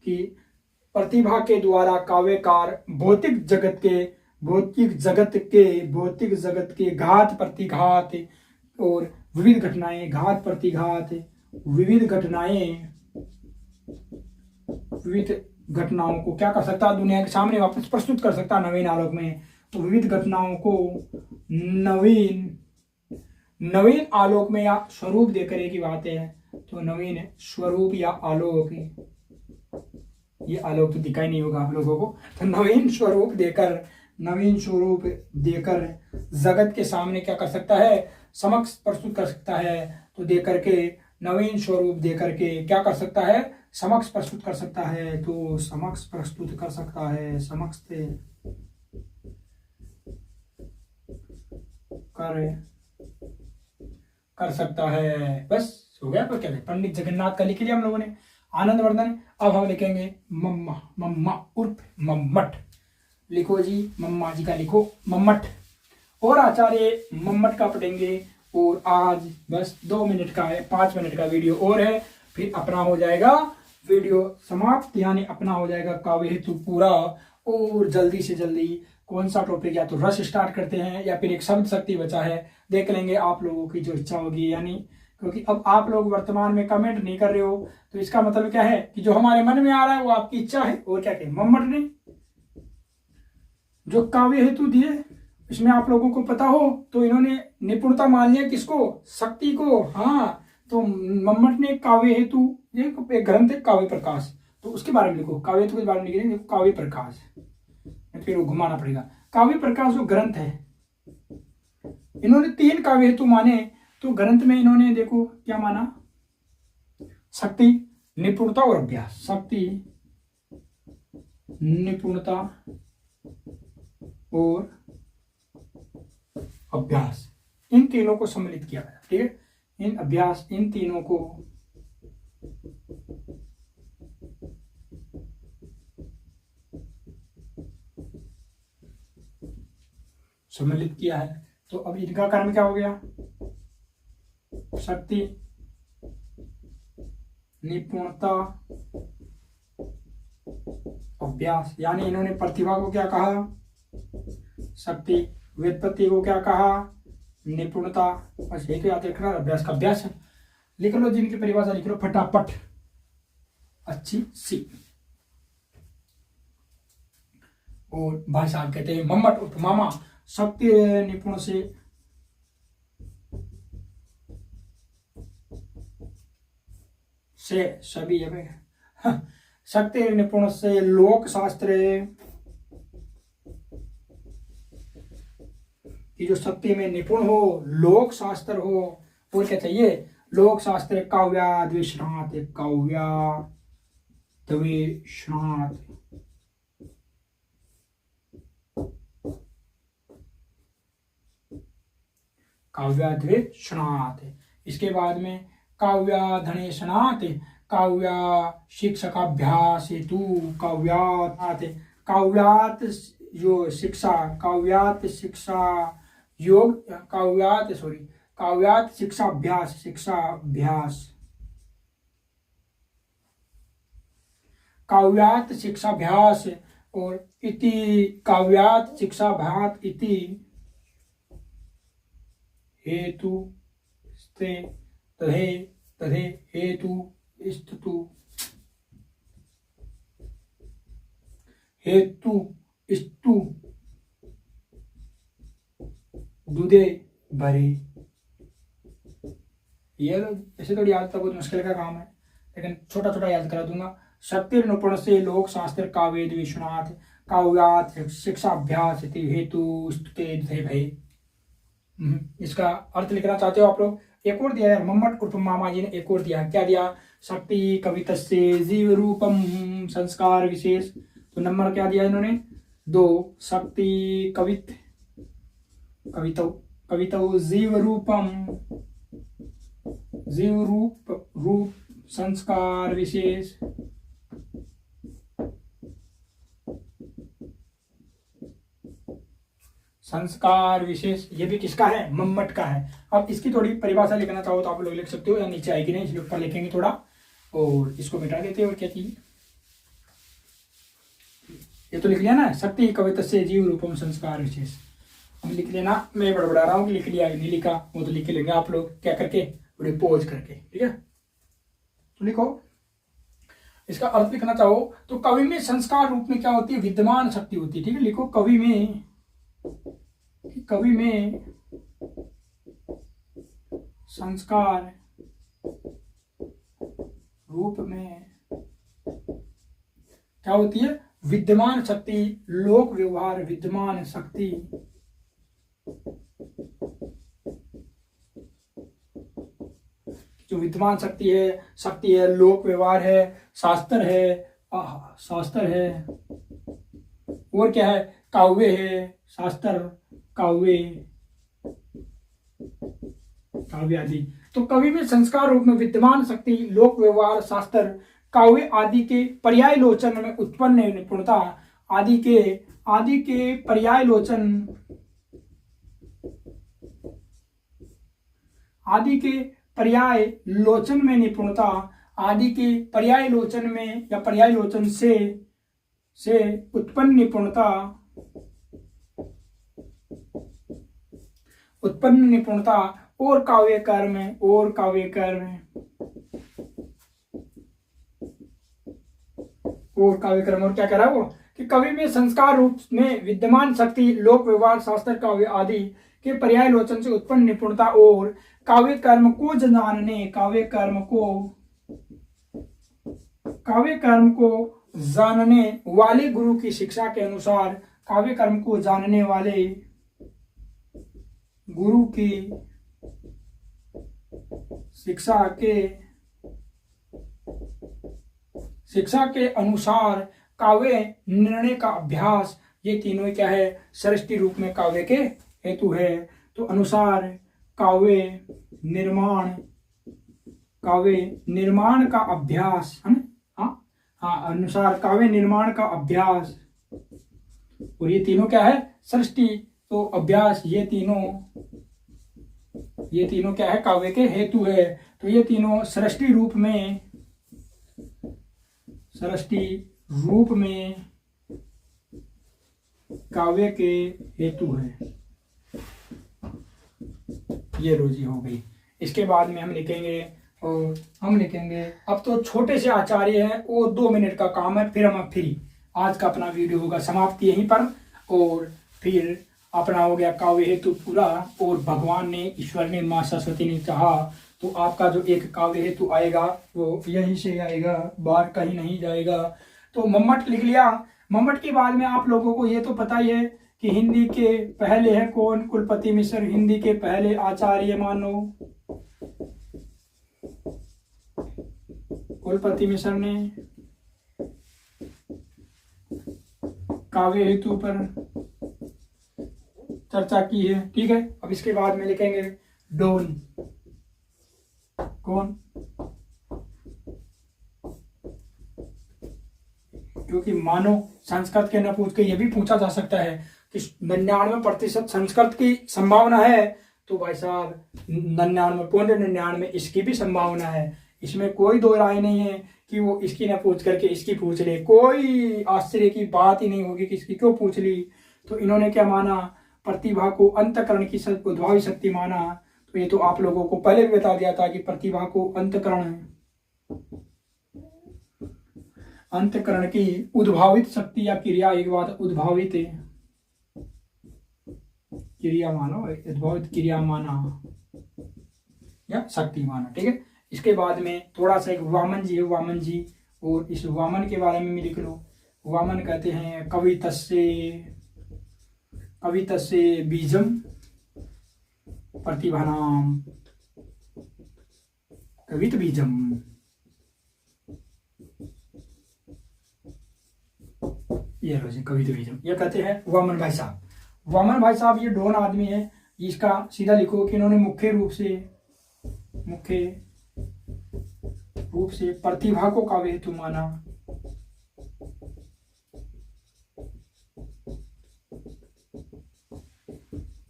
A: कि प्रतिभा के द्वारा काव्यकार भौतिक जगत के घात प्रतिघात और विविध घटनाएं, घात प्रतिघात विविध घटनाओं को क्या कर सकता है, दुनिया के सामने वापस प्रस्तुत कर सकता है नवीन आलोक में। तो विविध घटनाओं को नवीन आलोक में या स्वरूप देकर एक ही बात है, तो नवीन स्वरूप या आलोक, ये आलोक तो दिखाई नहीं होगा आप लोगों को, तो नवीन स्वरूप देकर जगत के सामने क्या कर सकता है, समक्ष प्रस्तुत कर सकता है। तो देकर के नवीन स्वरूप देकर के क्या कर सकता है, समक्ष प्रस्तुत कर सकता है। तो समक्ष प्रस्तुत कर सकता है, समक्ष कर सकता है। बस हो गया। पर क्या है, पंडित जगन्नाथ का लिख लिया हम लोगों ने, आनंदवर्धन। अब हम लिखेंगे मम्मा, मम्मा उर्फ मम्मट। लिखो जी, मम्मा जी का लिखो मम्मट, और आचार्य मम्मट का पढ़ेंगे। और आज बस 2 मिनट का है, 5 मिनट का वीडियो और है, फिर अपना हो जाएगा वीडियो समाप्त, यानी अपना हो जाएगा काव्य हेतु पूरा। और जल्दी से जल्दी कौन सा टॉपिक, या तो रस स्टार्ट करते हैं या फिर एक शब्द शक्ति बचा है, देख लेंगे आप लोगों की जो इच्छा होगी। यानी क्योंकि अब आप लोग वर्तमान में कमेंट नहीं कर रहे हो, तो इसका मतलब क्या है कि जो हमारे मन में आ रहा है वो आपकी इच्छा है। और क्या कहें, मम्मट ने जो काव्य हेतु दिए, इसमें आप लोगों को पता हो तो इन्होंने निपुणता मान लिया किसको, शक्ति को। हाँ, तो मम्मट ने काव्य हेतु, एक ग्रंथ है काव्य प्रकाश, तो उसके बारे में लिखो। काव्य हेतु के बारे में लिखेंगे, काव्य प्रकाश, फिर वो घुमाना पड़ेगा। काव्य प्रकाश जो ग्रंथ है, इन्होंने 3 काव्य हेतु माने। तो ग्रंथ में इन्होंने देखो क्या माना, शक्ति, निपुणता और अभ्यास। शक्ति, निपुणता और अभ्यास, इन तीनों को सम्मिलित किया गया। ठीक है, इन तीनों को सम्मिलित किया है। तो अब इनका कर्म क्या हो गया, शक्ति, निपुणता, अभ्यास। यानी इन्होंने प्रतिभा को क्या कहा, शक्ति, व्युत्पत्ति को क्या कहा, निपुणता। बस यही तो याद रखना, अभ्यास का अभ्यास है। लिख लो, जिनकी परिभाषा लिख लो फटाफट, अच्छी सी। और भाई साहब कहते हैं मम्मट उर्फ मामा, शक्ति निपुण से सभी शक्ति निपुण से लोक शास्त्र कि जो शक्ति में निपुण हो, लोक शास्त्र हो। और क्या चाहिए, लोक शास्त्र, काव्याद्वेषणात्, काव्याद्वेषणात्। इसके बाद में काव्याधनेशनात्, काव्य शिक्षकाभ्यास हेतु, काव्यात जो शिक्षा, काव्यात शिक्षाभ्यास, काव्यात शिक्षाभ्यास और इति, काव्यात शिक्षाभ्यास इति हेतु स्ते तथे हेतु स्तु दुदे भरे। ये ऐसे थोड़ी याद, तो बहुत मुश्किल का काम है, लेकिन छोटा छोटा याद करा दूंगा। शक्ति निपुण से लोक शास्त्र काव्याद्वेषणात्, काव्यात शिक्षाभ्यास हेतु स्तुते भय। इसका अर्थ लिखना चाहते हो आप लोग। एक और दिया है मम्मट उर्फ मामा जी ने, एक और दिया, क्या दिया, शक्ति कवितस्य जीव रूपम संस्कार विशेष। तो नंबर क्या दिया इन्होंने, 2। शक्ति कवितौ जीव रूपम, जीव रूप संस्कार विशेष, संस्कार विशेष। ये भी किसका है? मम्मट का है। अब इसकी थोड़ी परिभाषा लिखना चाहो तो आप लोग लिख सकते हो, या नीचे आएगी नहीं इसलिए ऊपर लिखेंगे थोड़ा, और इसको मिटा देते हैं। और क्या चीज, ये तो लिख लिया ना, शक्ति कविता से जीव रूपम संस्कार विशेष। हम लिख लेना, मैं बड़बड़ा रहा हूँ कि लिख लिया नहीं लिखा, वो तो लिख के लेंगे आप लोग क्या करके, थोड़ी पोज करके, ठीक है। तो लिखो, इसका अर्थ लिखना चाहो तो कवि में संस्कार रूप में क्या होती है? विद्यमान शक्ति होती है, ठीक है। लिखो, कवि में, कवि में संस्कार रूप में क्या होती है? विद्यमान शक्ति, लोक व्यवहार विद्यमान शक्ति, जो विद्यमान शक्ति है, लोक व्यवहार है, शास्त्र है, शास्त्र है, और क्या है? काव्य है, शास्त्र, काव्य, काव्य आदि। तो कवि में संस्कार रूप में विद्यमान शक्ति, लोक व्यवहार, शास्त्र, काव्य आदि के पर्याय लोचन में उत्पन्न निपुणता, आदि के पर्याय लोचन, आदि के पर्याय लोचन में निपुणता, आदि के पर्याय लोचन में या पर्याय लोचन से उत्पन्न निपुणता, उत्पन्न निपुणता, और काव्य कर्म, और काव्य कर्म, और काव्य कर्म। और क्या कह रहा है वो कि कवि में संस्कार रूप में विद्यमान शक्ति, लोक व्यवहार, शास्त्र, काव्य आदि के पर्याय लोचन से उत्पन्न निपुणता और काव्य कर्म को जानने, काव्य कर्म को जानने वाले गुरु की शिक्षा के अनुसार, काव्य कर्म को जानने वाले गुरु की शिक्षा के अनुसार काव्य निर्णय का अभ्यास, ये तीनों क्या है? सृष्टि रूप में काव्य के हेतु है। तो अनुसार काव्य निर्माण का अभ्यास है ना, हाँ, अनुसार काव्य निर्माण का अभ्यास, और ये तीनों क्या है? सृष्टि, तो अभ्यास, ये तीनों क्या है? काव्य के हेतु है। तो ये तीनों सृष्टि रूप में काव्य के हेतु है। ये रोजी हो गई। इसके बाद में हम लिखेंगे अब तो छोटे से आचार्य हैं, वो 2 मिनट का काम है, फिर हम फ्री। आज का अपना वीडियो होगा समाप्ति यहीं पर, और फिर अपना हो गया काव्य हेतु पूरा। और भगवान ने, ईश्वर ने, माँ सरस्वती ने चाहा तो आपका जो एक काव्य हेतु आएगा वो यहीं से आएगा, बाहर कहीं नहीं जाएगा। तो मम्मट लिख लिया। मम्मट के बाद में आप लोगों को ये तो पता ही है कि हिंदी के पहले है कौन? कुलपति मिश्र, हिंदी के पहले आचार्य मानो कुलपति मिश्र ने काव्य हेतु पर चर्चा की है, ठीक है। अब इसके बाद में लिखेंगे डोन, कौन? क्योंकि मानो संस्कृत के न पूछ के ये भी पूछा जा सकता है कि 99% संस्कृत की संभावना है, तो भाई साहब 99.99 इसकी भी संभावना है। इसमें कोई दो राय नहीं है कि वो इसकी ना पूछ करके इसकी पूछ ले, कोई आश्चर्य की बात ही नहीं होगी कि इसकी क्यों पूछ ली। तो इन्होंने क्या माना? प्रतिभा को अंतःकरण की उद्भावी शक्ति माना। तो ये तो आप लोगों को पहले भी बता दिया था कि प्रतिभा को अंतःकरण की उद्भावित शक्ति या क्रिया, एक बात उद्भावित क्रिया मानो, उद्भावित क्रिया माना या शक्ति माना, ठीक है। इसके बाद में थोड़ा सा एक वामन जी है, वामन जी, और इस वामन के बारे में भी लिख लो। वामन कहते हैं कवितस्य बीजम प्रतिभानाम, कवित बीजम। ये लो जी, कवित बीजम, ये कहते हैं वामन भाई साहब। वामन भाई साहब ये डोन आदमी है, इसका सीधा लिखो कि इन्होंने मुख्य रूप से प्रतिभा को काव्य हेतु माना।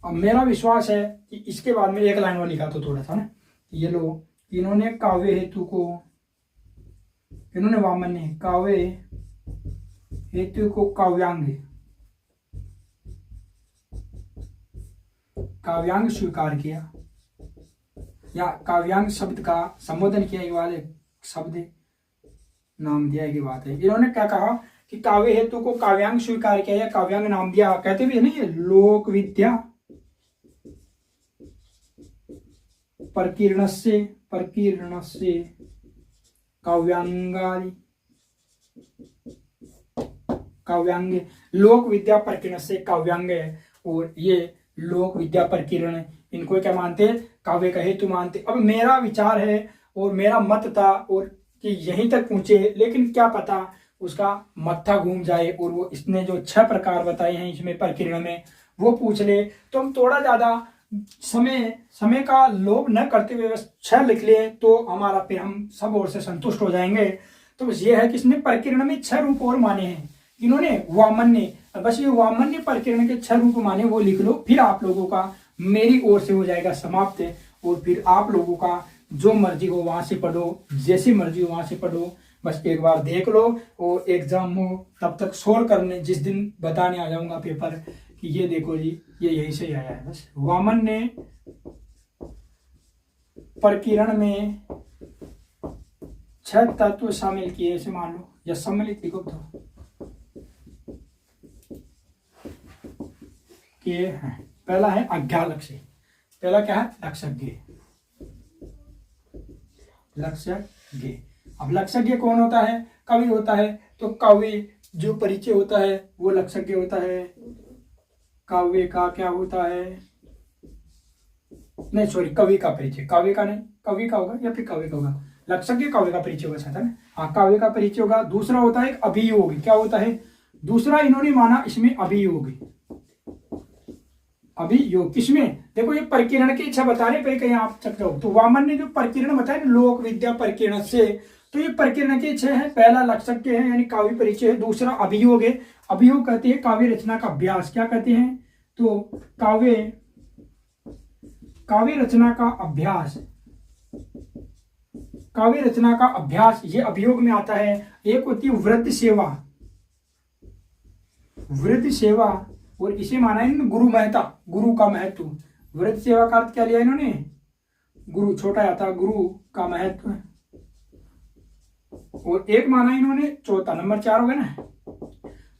A: अब मेरा विश्वास है कि इसके बाद में एक लाइन और लिखा तो थोड़ा सा ना, ये लो, इन्होंने काव्य हेतु को, इन्होंने वामन ने काव्य हेतु को काव्यांग स्वीकार किया या काव्यांग शब्द का संबोधन किया, ये वाले शब्द नाम दिया की बात है। इन्होंने क्या कहा कि काव्य हेतु को काव्यांग स्वीकार किया या काव्यांग नाम दिया। कहते भी है नहीं, लोक विद्या प्रकीर्णस्य काव्यांग, लोक विद्या प्रकीर्ण से काव्यांग है। और ये लोक विद्या प्रकीर्ण इनको क्या मानते, काव्य का हेतु मानते। अब मेरा विचार है और मेरा मत था और कि यहीं तक पहुंचे, लेकिन क्या पता उसका मत्था घूम जाए और वो इसने जो 6 प्रकार बताए हैं इसमें प्रकीर्ण में वो पूछ ले, तो हम थोड़ा ज्यादा समय का लोभ न करते हुए बस 6 लिख ले तो हमारा फिर हम सब ओर से संतुष्ट हो जाएंगे। तो बस ये है कि इसने प्रकीर्ण में 6 रूप और माने हैं इन्होंने, वामन ने। बस ये वामन ने प्रकीर्ण के 6 रूप माने, वो लिख लो, फिर आप लोगों का मेरी ओर से हो जाएगा समाप्त। और फिर आप लोगों का जो मर्जी हो वहां से पढ़ो, जैसी मर्जी हो वहां से पढ़ो, बस एक बार देख लो और एग्जाम हो तब तक सोल्व करने, जिस दिन बताने आ जाऊंगा पेपर कि ये देखो जी ये यहीं से आया है। बस वामन ने प्रकीर्ण में 6 तत्व शामिल किए, ऐसे मान लो या सम्मिलित लिखो तो किए हैं। पहला है अज्ञालक्ष्य, पहला क्या है लक्षज्ञ। अब लक्षज्ञ कौन होता है, कवि होता है। तो काव्य जो परिचय होता है वो लक्षज्ञ होता है। काव्य का क्या होता है, नहीं सॉरी, कवि का परिचय, काव्य का नहीं, कवि का होगा या फिर काव्य का होगा। लक्षज्ञ काव्य का परिचय होगा साथ में, हाँ काव्य का परिचय होगा। दूसरा होता है अभियोग, क्या होता है दूसरा इन्होंने माना इसमें अभियोग। अभियोग किसमें, देखो ये प्रकीर्ण की इच्छा बताने पे कहीं आप सकते हो। तो वामन ने जो प्रकीर्ण बताया लोक विद्या प्रकीर्ण से, तो ये प्रकीर्ण की इच्छा है। पहला लक्षज्ञ है यानी काव्य परिचय है, दूसरा अभियोग है। अभियोग कहते हैं काव्य रचना का अभ्यास, क्या कहते हैं तो काव्य रचना का अभ्यास, काव्य रचना का अभ्यास ये अभियोग में आता है। एक होती है वृत्ति सेवा, और इसे माना है गुरु महता, गुरु का महत्व। वृत्ति सेवा का अर्थ क्या लिया इन्होंने, गुरु, छोटा आता गुरु का महत्व। और एक माना इन्होंने चौथा, नंबर 4 हो गया ना।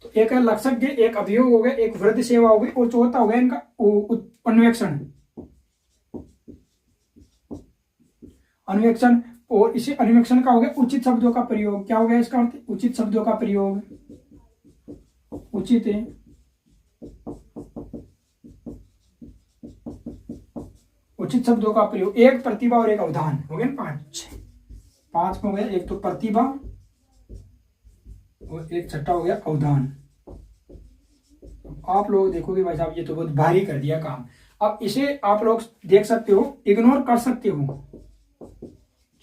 A: तो एक है लक्षज्ञ, एक अभियोग हो गया, एक वृत्ति सेवा हो गई, और चौथा हो गया इनका अन्वेक्षण। और इसे अन्वेक्षण का हो गया उचित शब्दों का प्रयोग। क्या हो गया इसका अर्थ, उचित शब्दों का प्रयोग, उचित शब्दों का प्रयोग। एक प्रतिभा और एक अवधान हो गया ना, 5 हो गया। एक तो प्रतिभा और एक छठा हो गया अवधान। आप लोग देखोगे भाई साहब ये तो बहुत भारी कर दिया काम। अब इसे आप लोग देख सकते हो, इग्नोर कर सकते हो,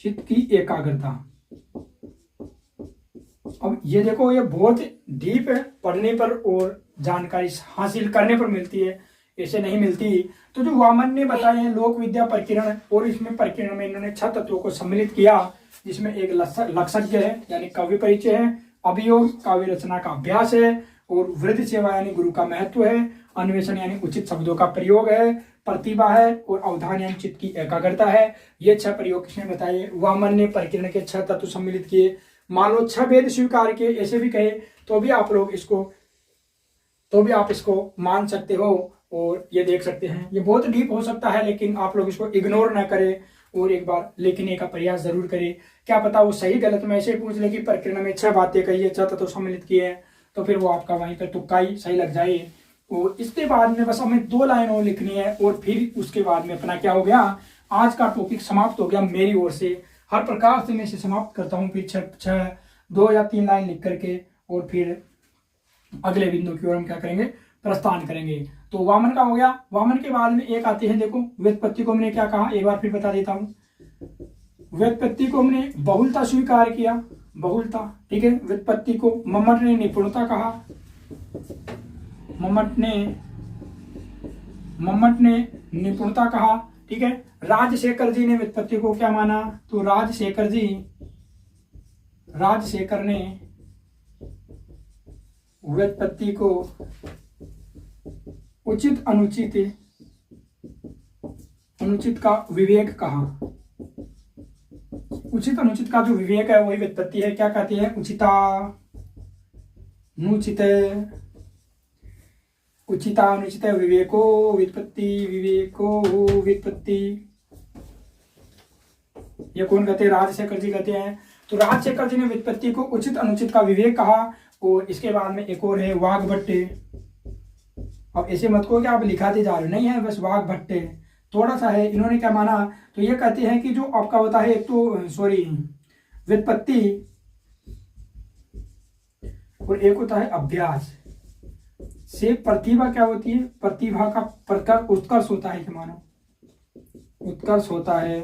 A: चित्त की एकाग्रता। अब ये देखो ये बहुत डीप है, पढ़ने पर और जानकारी हासिल करने पर मिलती है, ऐसे नहीं मिलती। तो जो वामन ने बताए हैं लोक विद्या प्रकीर्ण, और इसमें प्रकीर्ण में इन्होंने 6 तत्वों को सम्मिलित किया, जिसमें एक लक्षज्ञ है यानी काव्य परिचय है, अभियोग काव्य रचना का अभ्यास है, और वृत्ति सेवा यानी गुरु का महत्व है, अन्वेषण यानी उचित शब्दों का प्रयोग है, प्रतिभा है, और अवधान यानी चित्त की एकाग्रता है। ये 6 प्रयोग किसने बताए, वामन ने प्रकीर्ण के 6 तत्व सम्मिलित किए। मान लो 6 वेद स्वीकार किए, ऐसे भी कहे तो भी आप लोग इसको मान सकते हो। और ये देख सकते हैं ये बहुत डीप हो सकता है, लेकिन आप लोग इसको इग्नोर ना करें और एक बार लिखने का प्रयास जरूर करें। क्या पता वो सही गलत में ऐसे पूछ ले कि प्रकीर्ण में 6 बातें कही है, 6 तत्व सम्मिलित किए हैं, तो फिर वो आपका वहीं पर तुक्का ही सही लग जाए। और इसके बाद में बस हमें 2 लाइन और लिखनी है, और फिर उसके बाद में अपना क्या हो गया, आज का टॉपिक समाप्त हो गया मेरी ओर से। हर प्रकार से मैं इसे समाप्त करता हूँ, फिर 2 या 3 लाइन लिख करके, और फिर अगले बिंदु की ओर हम क्या करेंगे, प्रस्थान करेंगे। तो वामन का हो गया। वामन के बाद में एक आते हैं, देखो व्युत्पत्ति को हमने क्या कहा, एक बार फिर बता देता हूँ। व्युत्पत्ति को हमने बहुलता स्वीकार किया, बहुलता, ठीक है। व्युत्पत्ति को मम्मट ने निपुणता कहा, मम्मट ने निपुणता कहा, ठीक है। राजशेखर जी ने व्युत्पत्ति को क्या माना, तो राजशेखर ने व्युत्पत्ति को उचित अनुचित का विवेक कहा। उचित अनुचित का जो विवेक है वही व्युत्पत्ति है। क्या कहते हैं, उचितानुचित विवेको व्युत्पत्ति। ये कौन कहते हैं, राजशेखर जी कहते हैं। तो राजशेखर जी ने व्युत्पत्ति को उचित अनुचित का विवेक कहा। और इसके बाद में एक और है वाघभट्ट। अब ऐसे मत को क्या आप लिखाते जा रहे हो, नहीं है, बस वाघभट्ट थोड़ा सा है। इन्होंने क्या माना, तो ये कहते हैं कि जो आपका होता है एक तो व्युत्पत्ति और एक होता है अभ्यास से प्रतिभा क्या होती है, प्रतिभा का प्रकार उत्कर्ष होता है। क्या मानो, उत्कर्ष होता है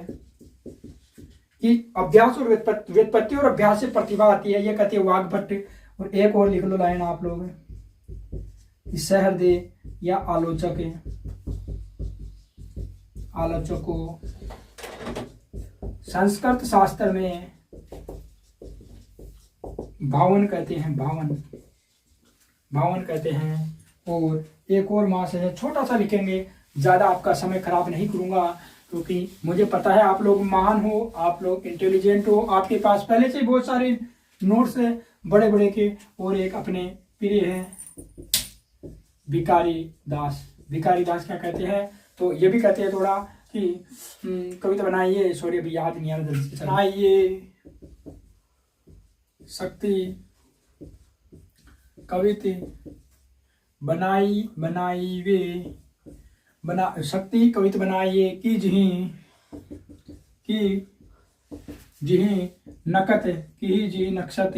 A: कि अभ्यास और व्युत्पत्ति और अभ्यास से प्रतिभा आती है, ये कहते हैं वाघभट्ट। और एक और लिख लो लाइन आप लोग, सहृदय या आलोचकों। संस्कृत शास्त्र में भावन कहते हैं, भावन कहते हैं। और एक और मास है, छोटा सा लिखेंगे, ज्यादा आपका समय खराब नहीं करूंगा, क्योंकि मुझे पता है आप लोग महान हो, आप लोग इंटेलिजेंट हो, आपके पास पहले से बहुत सारे नोट्स है बड़े बड़े के। और एक अपने प्रिय हैं भिखारी दास क्या कहते हैं, तो ये भी कहते हैं थोड़ा कि कविता बनाइए, सॉरी अभी याद नहीं आ रहा, जल्दी से बनाइए शक्ति कविता शक्ति कविता बनाइए कि जिही नकत की जी नक्षत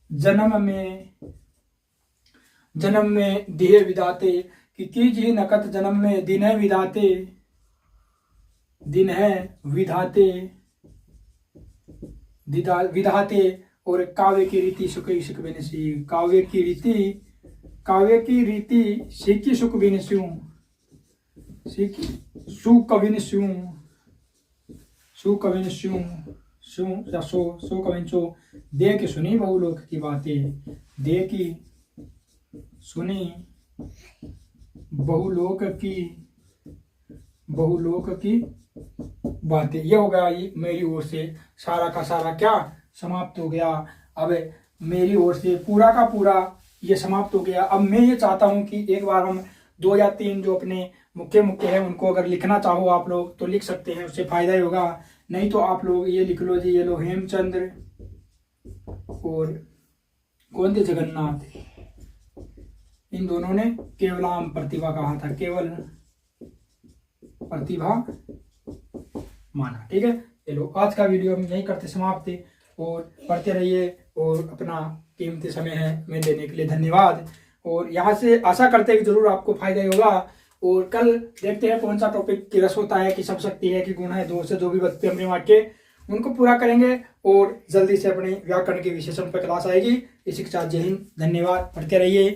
A: जन्म में दिहे विदाते कि जी नकत जन्म में दिन है विधाते। और काव्य की रीति सुख बिनसी, काव्य की रीति सीखी सुख बिनस्यूं, दे की सुनी बहुलोक की बातें, दे की सुनी बहुलोक की बातें। ये हो गया, ये मेरी ओर से सारा का सारा क्या समाप्त हो गया। अब मेरी ओर से पूरा का पूरा ये समाप्त हो गया। अब मैं ये चाहता हूं कि एक बार हम 2 या 3 जो अपने मुख्य हैं उनको अगर लिखना चाहो आप लोग तो लिख सकते हैं, उससे फायदा ही होगा। नहीं तो आप लोग ये लिख लो जी, ये लो हेमचंद्र और कौन थे, जगन्नाथ, इन दोनों ने केवलाम प्रतिभा कहा था, केवल प्रतिभा माना। ठीक है, चलो आज का वीडियो हम यही करते समाप्त, और पढ़ते रहिए और अपना कीमती समय है में देने के लिए धन्यवाद। और यहाँ से आशा करते हैं कि जरूर आपको फायदा ही होगा। और कल देखते हैं कौन सा टॉपिक की रस होता है, कि सब शक्ति है, कि गुण है, दोष से जो भी बचते अपने वाक्य उनको पूरा करेंगे। और जल्दी से अपने व्याकरण के विशेषण पर क्लास आएगी। इसी के साथ जय हिंद, धन्यवाद, पढ़ते रहिए।